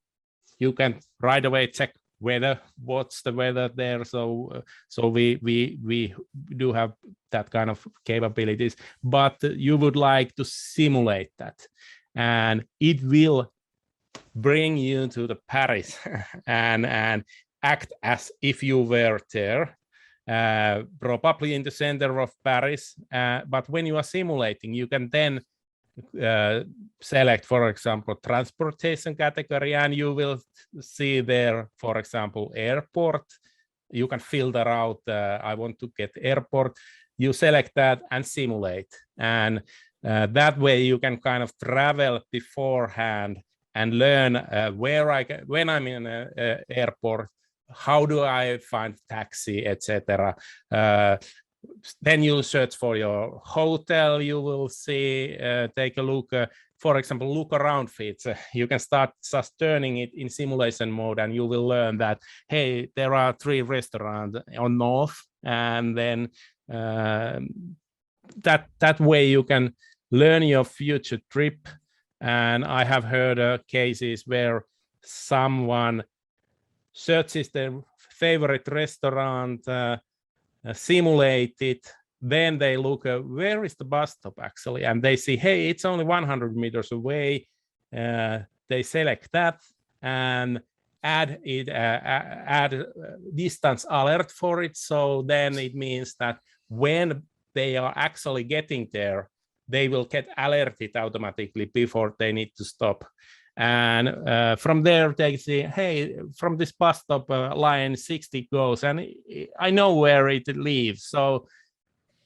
you can right away check weather, what's the weather there. So we do have that kind of capabilities, but you would like to simulate that, and it will bring you to the Paris and act as if you were there, probably in the center of Paris. But when you are simulating, you can then select, for example, transportation category, and you will see there, for example, airport. You can filter out, I want to get airport. You select that and simulate. And that way you can kind of travel beforehand and learn when I'm in an airport, how do I find taxi, etc. Then you search for your hotel. You will see, take a look, for example, look around feeds. You can start just turning it in simulation mode, and you will learn that, hey, there are 3 restaurants on north, and then that way you can learn your future trip. And I have heard cases where someone searches their favorite restaurant, simulate it, then they look where is the bus stop actually, and they see, hey, it's only 100 meters away. They select that and add distance alert for it. So then it means that when they are actually getting there, they will get alerted automatically before they need to stop. And from there they say, hey, from this bus stop line 60 goes, and I know where it leaves. So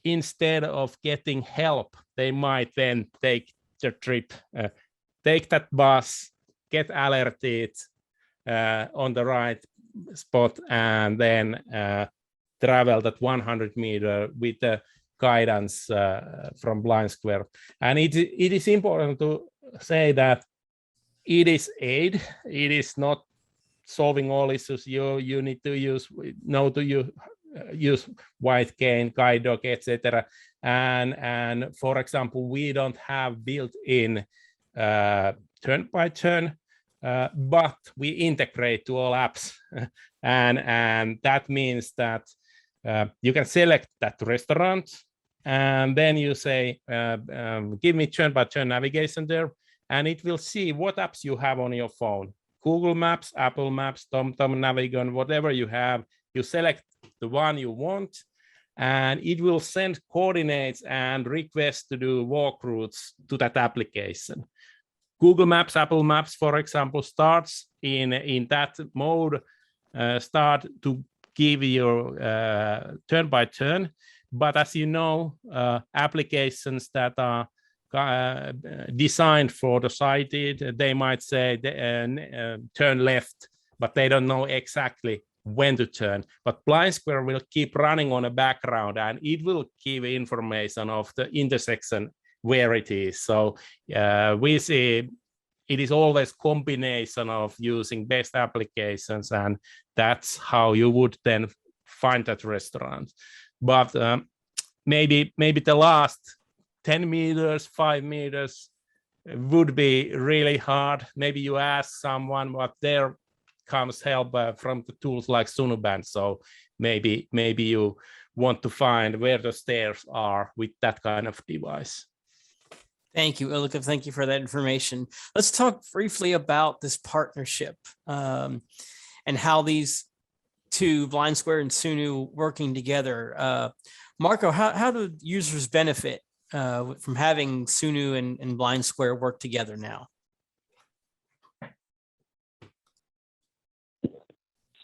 instead of getting help, they might then take the trip, take that bus, get alerted on the right spot, and then travel that 100 meter with the guidance from Blind Square. And it is important to say that it is aid. It is not solving all issues. You need to use white cane, guide dog, etc. And for example, we don't have built-in turn by turn, but we integrate to all apps, and that means that you can select that restaurant, and then you say, give me turn by turn navigation there. And it will see what apps you have on your phone. Google Maps, Apple Maps, TomTom, Navigon, whatever you have. You select the one you want, and it will send coordinates and requests to do walk routes to that application. Google Maps, Apple Maps, for example, starts in that mode, start to give you turn by turn. But as you know, applications that are designed for the sighted. They might say turn left, but they don't know exactly when to turn. But Blind Square will keep running on a background, and it will give information of the intersection where it is. So we see it is always combination of using best applications, and that's how you would then find that restaurant. But maybe the last 10 meters, 5 meters would be really hard. Maybe you ask someone, but there comes help from the tools like Sunu Band. So maybe you want to find where the stairs are with that kind of device. Thank you, Ilkka. Thank you for that information. Let's talk briefly about this partnership and how these two, Blind Square and Sunu, working together. Marco, how do users benefit from having Sunu and Blind Square work together now?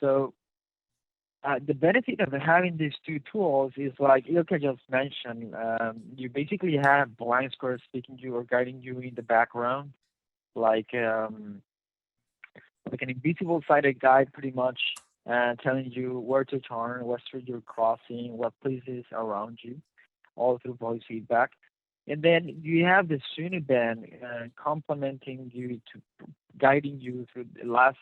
So the benefit of having these two tools is, like Ilkka just mentioned, you basically have Blind Square speaking to you or guiding you in the background, like an invisible sighted guide, pretty much, telling you where to turn, what street you're crossing, what places around you, all through voice feedback. And then you have the Sunu Band complementing you, to guiding you through the last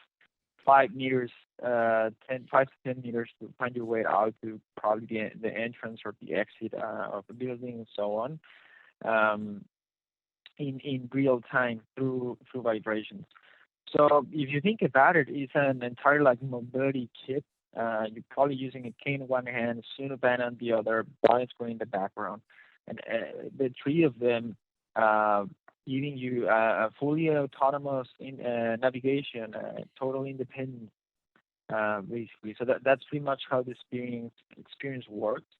5 meters, 5 to 10 meters to find your way out to probably the entrance or the exit of the building and so on, in real time through vibrations. So if you think about it, it's an entire like mobility kit. You're probably using a cane in one hand, Sunu Band on the other, Blind Square in the background, and the three of them giving you a fully autonomous navigation, total independence, basically. So that's pretty much how the experience works.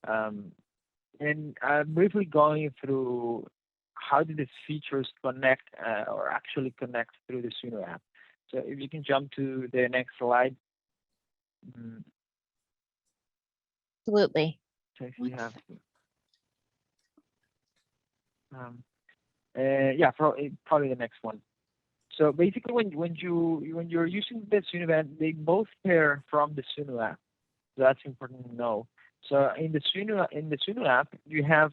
And briefly going through how do these features connect or actually connect through the Sunu app. So if you can jump to the next slide. Absolutely. So if you have. Yeah, probably the next one. So basically, when you're using the Sunu Band, they both pair from the Sunu app. So that's important to know. So in the Sunu app, you have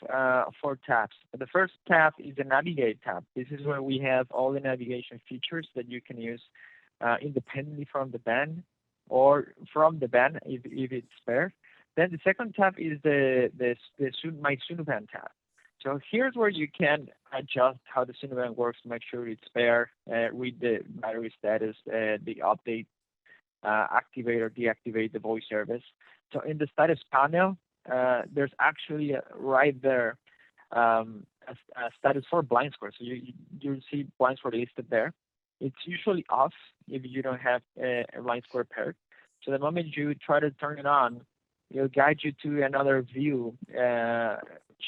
4 tabs. The first tab is the Navigate tab. This is where we have all the navigation features that you can use independently from the band or from the band if it's paired. Then the second tab is My Sunu Band tab. So here's where you can adjust how the Sunu Band works to make sure it's paired, read the battery status, the update, activate or deactivate the voice service. So in the status panel, there's actually right there a status for Blind Square. So you'll see Blind Square listed there. It's usually off if you don't have a Blind Square paired. So the moment you try to turn it on, it'll guide you to another view,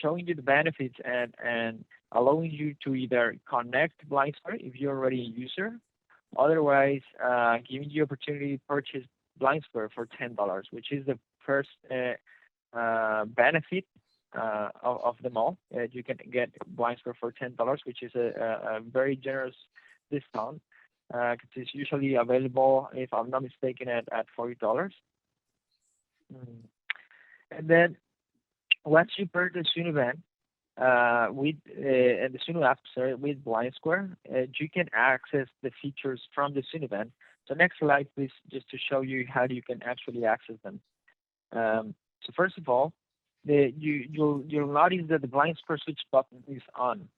showing you the benefits and allowing you to either connect Blind Square if you're already a user, otherwise giving you opportunity to purchase Blind Square for $10, which is the first benefit of them all. You can get Blind Square for $10, which is a very generous discount. It's usually available, if I'm not mistaken, at $40. And then once you purchase Sunu Band with the Sunu app, with Blind Square, you can access the features from the Sunu Band. So next slide, please, just to show you how you can actually access them. So first of all, you'll notice that the Blind Square switch button is on.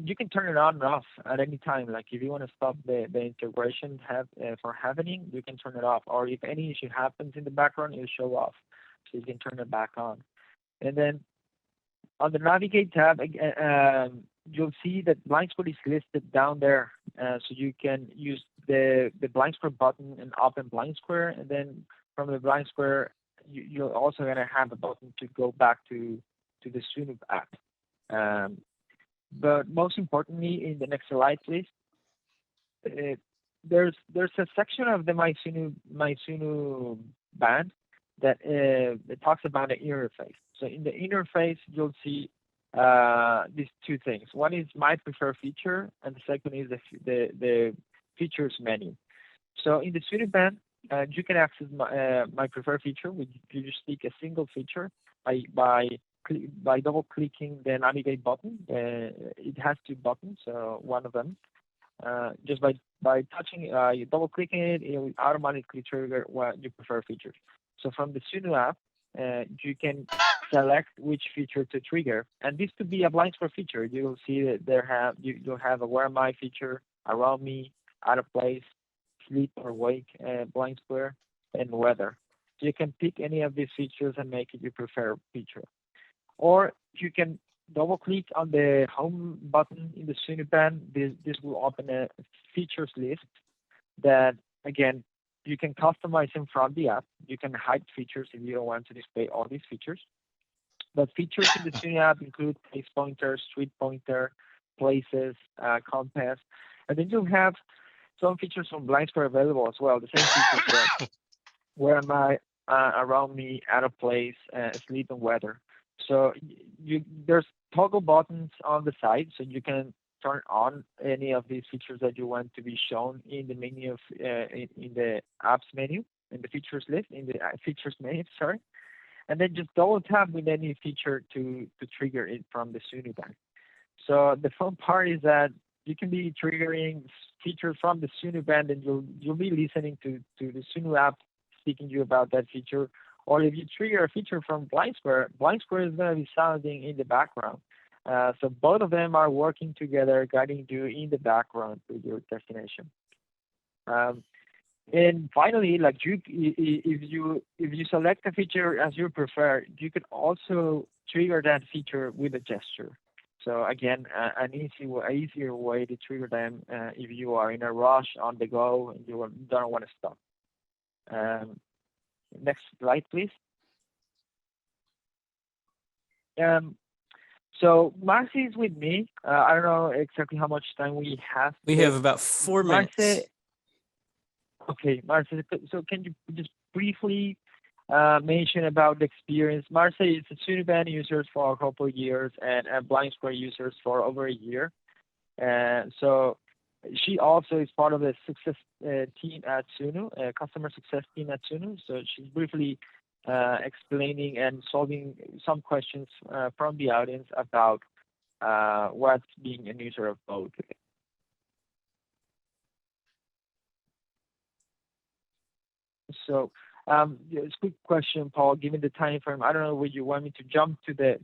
You can turn it on and off at any time. Like if you want to stop the integration for happening, you can turn it off. Or if any issue happens in the background, it'll show off. So you can turn it back on. And then on the Navigate tab, you'll see that Blind Square is listed down there. So you can use the Blind Square button and open Blind Square. And then from the Blind Square, you're also going to have a button to go back to the Sunu app. But most importantly, in the next slide, please, there's a section of the My Sunu Band that it talks about the interface. So in the interface, you'll see these two things. One is my preferred feature, and the second is the features menu. So in the Sunu band, you can access my preferred feature. You just click a single feature by double clicking the navigate button. It has two buttons, so one of them. Just by touching, you double clicking it, it will automatically trigger what you prefer features. So from the Sunu app, you can select which feature to trigger, and this could be a blind square feature. You will see that you'll have a where am I feature, around me, out of place, sleep or wake, blind square, and weather. So you can pick any of these features and make it your preferred feature. Or you can double click on the home button in the Sunu band. This will open a features list that, again, you can customize them from the app. You can hide features if you don't want to display all these features. But features in the Sunu app include place pointer, street pointer, places, compass, and then you'll have some features from blind square available as well. The same features that where am I, around me, out of place, sleep and weather. So there's toggle buttons on the side, so you can turn on any of these features that you want to be shown in the menu of in the apps menu, in the features list, in the features menu, sorry, and then just double tap with any feature to trigger it from the Sunu band. So the fun part is that you can be triggering features from the Sunu band, and you'll be listening to the Sunu app speaking to you about that feature. Or if you trigger a feature from blind square is going to be sounding in the background. So both of them are working together, guiding you in the background to your destination. And finally, like if you select a feature as you prefer, you can also trigger that feature with a gesture. So again, an easier way to trigger them if you are in a rush on the go and you don't want to stop. Next slide, please. So Marcy is with me. I don't know exactly how much time we have. We have about 4 minutes. Okay, Marcy, so can you just briefly mention about the experience? Marcy is a Sunu band user for a couple of years and a blind square users for over a year. So she also is part of the success team at Sunu, customer success team at Sunu. So she's briefly explaining and solving some questions from the audience about what's being a user of both. So just quick question, Paul. Given the time frame, I don't know, would you want me to jump to the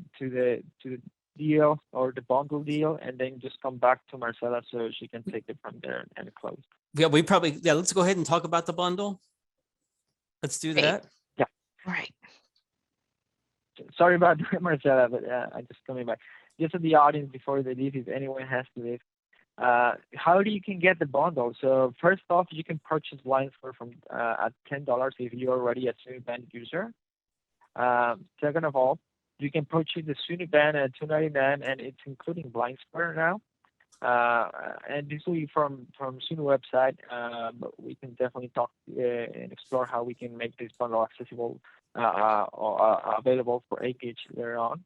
deal or the bundle deal and then just come back to Marcela so she can take it from there and close? Yeah, let's go ahead and talk about the bundle. Let's do that. Yeah. All right. Sorry about that, Marcela, but I just coming back. Just to the audience before they leave, if anyone has to leave, how do you can get the bundle? So first off, you can purchase blind square from at $10 if you're already a Sunu band user. Second of all, you can purchase the Sunu band at $2.99, and it's including blind square now. And this will be from Sunu website, but we can definitely talk and explore how we can make this bundle accessible or available for APH later on.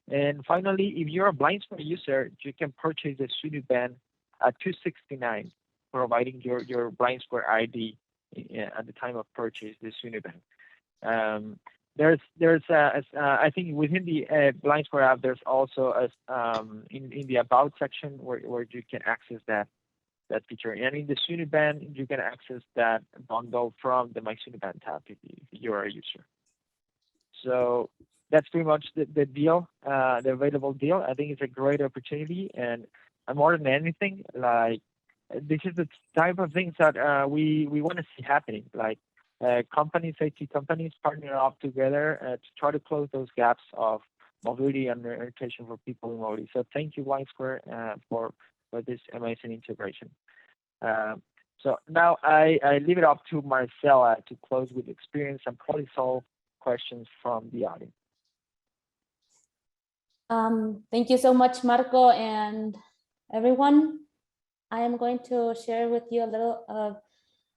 And finally, if you're a blind square user, you can purchase the Sunu band at $2.69, providing your blind square ID at the time of purchase the Sunu band. There's I think within the blind square app, there's also in the about section where you can access that feature. And in the Sunu band, you can access that bundle from the My Sunu band tab if you're a user. So that's pretty much the deal, the available deal. I think it's a great opportunity, and more than anything, like this is the type of things that we want to see happening. Like companies, IT companies, partner up together to try to close those gaps of mobility and education for people in mobility. So thank you, Blind Square, for this amazing integration. So now I leave it up to Marcela to close with experience and probably solve questions from the audience. Thank you so much, Marco, and everyone. I am going to share with you a little of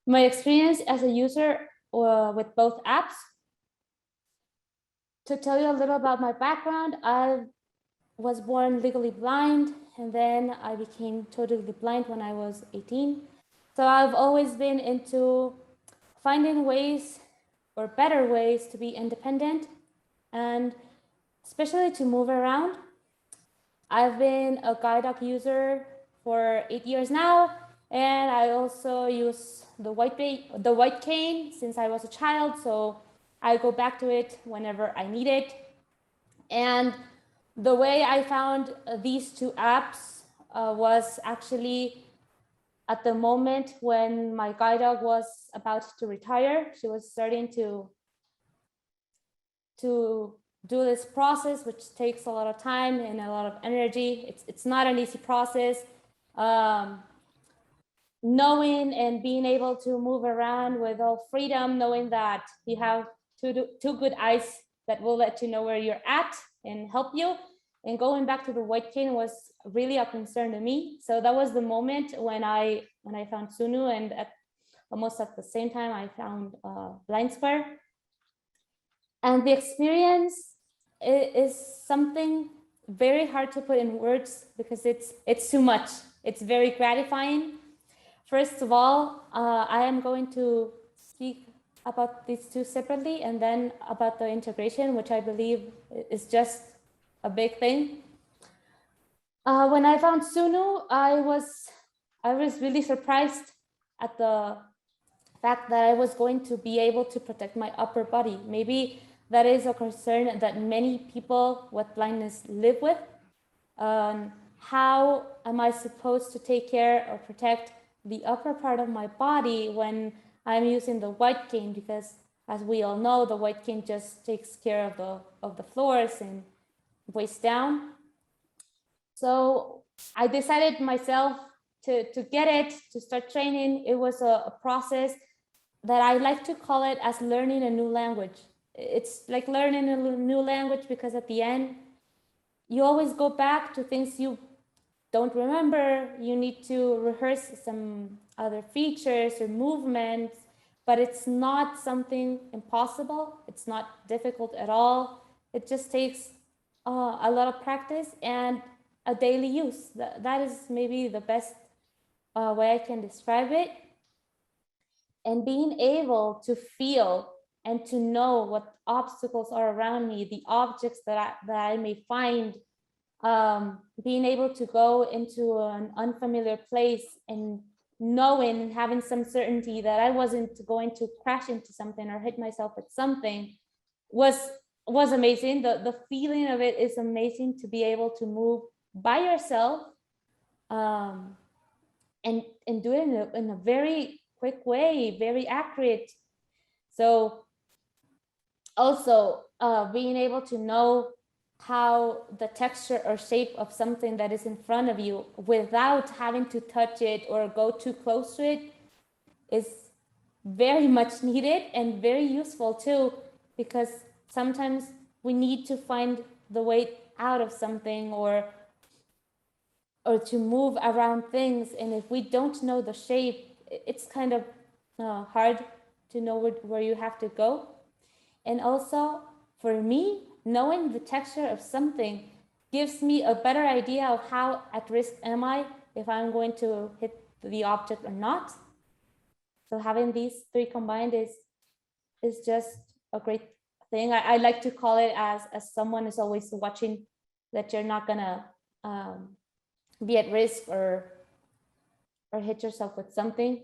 my experience as a user with both apps. To tell you a little about my background, I've was born legally blind, and then I became totally blind when I was 18. So I've always been into finding ways or better ways to be independent and especially to move around. I've been a guide dog user for 8 years now, and I also use the white cane since I was a child, so I go back to it whenever I need it. And the way I found these two apps was actually at the moment when my guide dog was about to retire. She was starting to do this process, which takes a lot of time and a lot of energy. It's not an easy process. Knowing and being able to move around with all freedom, knowing that you have two good eyes that will let you know where you're at and help you. And going back to the white cane was really a concern to me. So that was the moment when I found Sunu, and almost at the same time I found Blind Square. And the experience is something very hard to put in words because it's too much. It's very gratifying. First of all, I am going to speak about these two separately, and then about the integration, which I believe is just a big thing. When I found Sunu, I was really surprised at the fact that I was going to be able to protect my upper body. Maybe that is a concern that many people with blindness live with. How am I supposed to take care or protect the upper part of my body when I'm using the white cane? Because as we all know, the white cane just takes care of the floors and waist down. So I decided myself to get it, to start training. It was a process that I like to call it as learning a new language. It's like learning a new language because at the end, you always go back to things you don't remember. You need to rehearse some other features or movements, but it's not something impossible. It's not difficult at all. It just takes a lot of practice and a daily use. That is maybe the best way I can describe it. And being able to feel and to know what obstacles are around me, the objects that I may find, being able to go into an unfamiliar place and knowing and having some certainty that I wasn't going to crash into something or hit myself with something was amazing. The feeling of it is amazing, to be able to move by yourself and do it in a very quick way, very accurate. So also being able to know how the texture or shape of something that is in front of you without having to touch it or go too close to it is very much needed and very useful too, because sometimes we need to find the way out of something or to move around things, and if we don't know the shape, it's kind of hard to know where you have to go. And also for me, knowing the texture of something gives me a better idea of how at risk am I if I'm going to hit the object or not. So having these three combined is just a great thing. I like to call it as someone is always watching, that you're not gonna be at risk or hit yourself with something.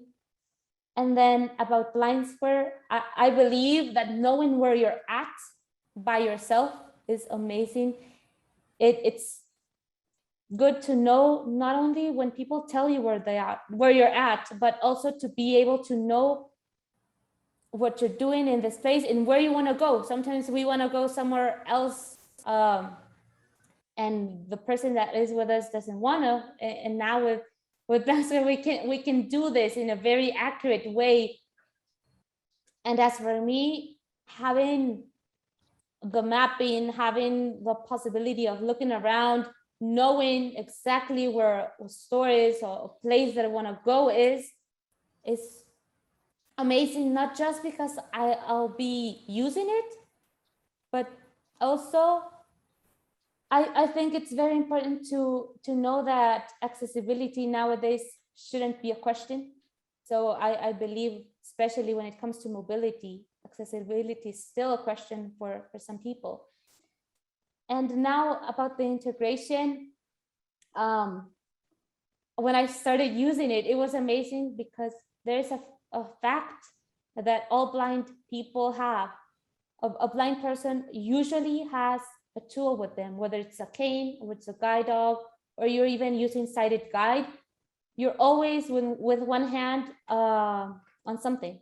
And then about Blind Square, I believe that knowing where you're at by yourself is amazing. It's good to know not only when people tell you where you're at, but also to be able to know what you're doing in this place and where you want to go. Sometimes we want to go somewhere else, and the person that is with us doesn't want to. And now with Blind Square, we can do this in a very accurate way. And as for me, having the mapping, having the possibility of looking around, knowing exactly where a store is or a place that I want to go is amazing, not just because I'll be using it, but also I think it's very important to know that accessibility nowadays shouldn't be a question. So I believe, especially when it comes to mobility, accessibility is still a question for some people. And now about the integration, when I started using it, it was amazing because there's a fact that all blind people have. A blind person usually has a tool with them, whether it's a cane or it's a guide dog, or you're even using sighted guide. You're always with one hand on something,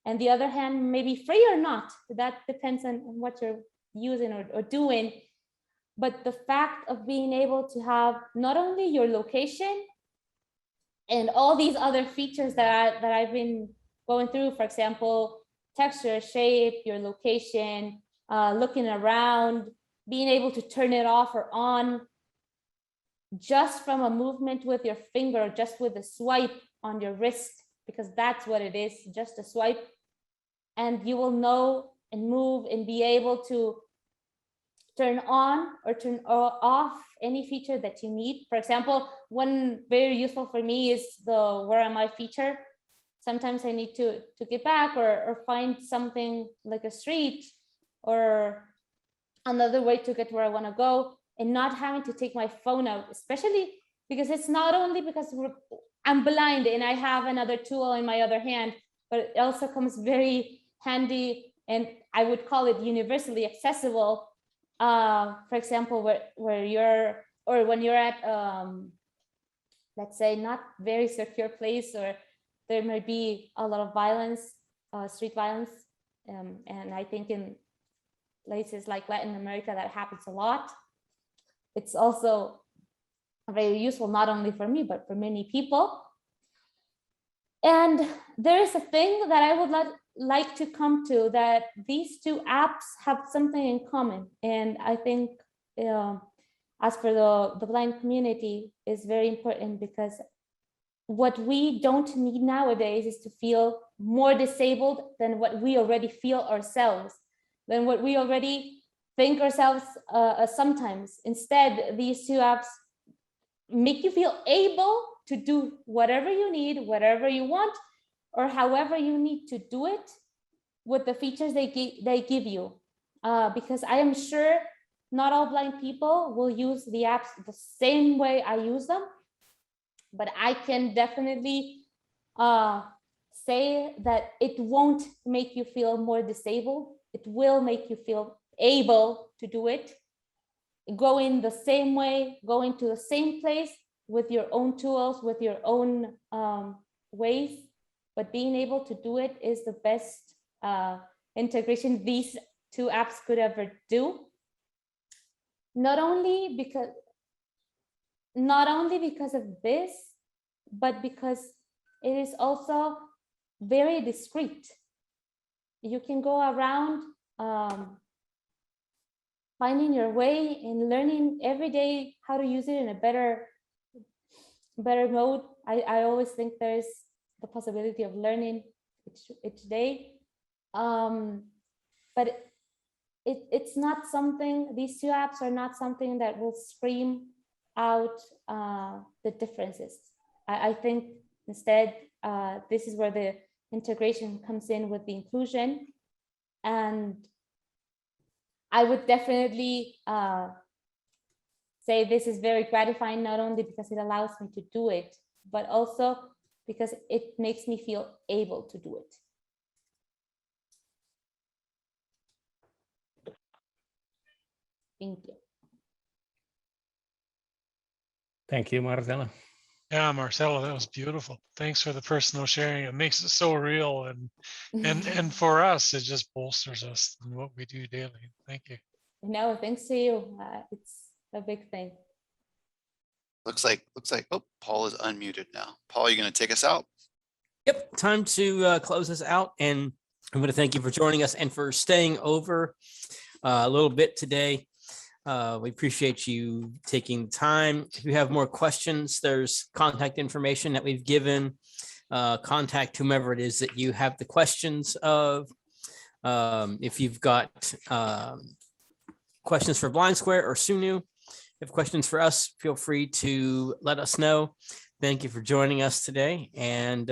and the other hand may be free or not. That depends on what you're using or doing. But the fact of being able to have not only your location and all these other features that I've been going through, for example, texture, shape, your location, looking around, being able to turn it off or on just from a movement with your finger, just with a swipe on your wrist, because that's what it is, just a swipe. And you will know and move and be able to turn on or turn off any feature that you need. For example, one very useful for me is the where am I feature. Sometimes I need to get back or find something like a street or another way to get where I want to go, and not having to take my phone out, especially because it's not only because I'm blind and I have another tool in my other hand, but it also comes very handy, and I would call it universally accessible. For example, where you're, or when you're at, let's say, not very secure place, or there may be a lot of violence, street violence. And I think in places like Latin America, that happens a lot. It's also very useful, not only for me, but for many people. And there is a thing that I would like to come to, that these two apps have something in common. And I think as for the blind community is very important, because what we don't need nowadays is to feel more disabled than what we already feel ourselves, than what we already think ourselves sometimes. Instead, these two apps make you feel able to do whatever you need, whatever you want, or however you need to do it with the features they give you. Because I am sure not all blind people will use the apps the same way I use them, but I can definitely say that it won't make you feel more disabled. It will make you feel able to do it, going the same way, going to the same place with your own tools, with your own ways, but being able to do it is the best integration these two apps could ever do. Not only because of this, but because it is also very discreet. You can go around finding your way and learning every day how to use it in a better mode. I always think there's the possibility of learning each day. But it's not something, these two apps are not something that will scream out the differences. I think instead, this is where the integration comes in with the inclusion. And I would definitely say this is very gratifying, not only because it allows me to do it, but also because it makes me feel able to do it. Thank you. Thank you, Marcela. Yeah, Marcelo, that was beautiful. Thanks for the personal sharing. It makes it so real, and for us, it just bolsters us in what we do daily. Thank you. No, thanks to you. It's a big thing. Looks like, oh, Paul is unmuted now. Paul, you going to take us out? Yep, time to close this out. And I'm going to thank you for joining us and for staying over a little bit today. We appreciate you taking time. If you have more questions, there's contact information that we've given. Contact whomever it is that you have the questions of. If you've got questions for Blind Square or Sunu. If you have questions for us, feel free to let us know. Thank you for joining us today, and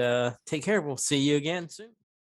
take care. We'll see you again soon.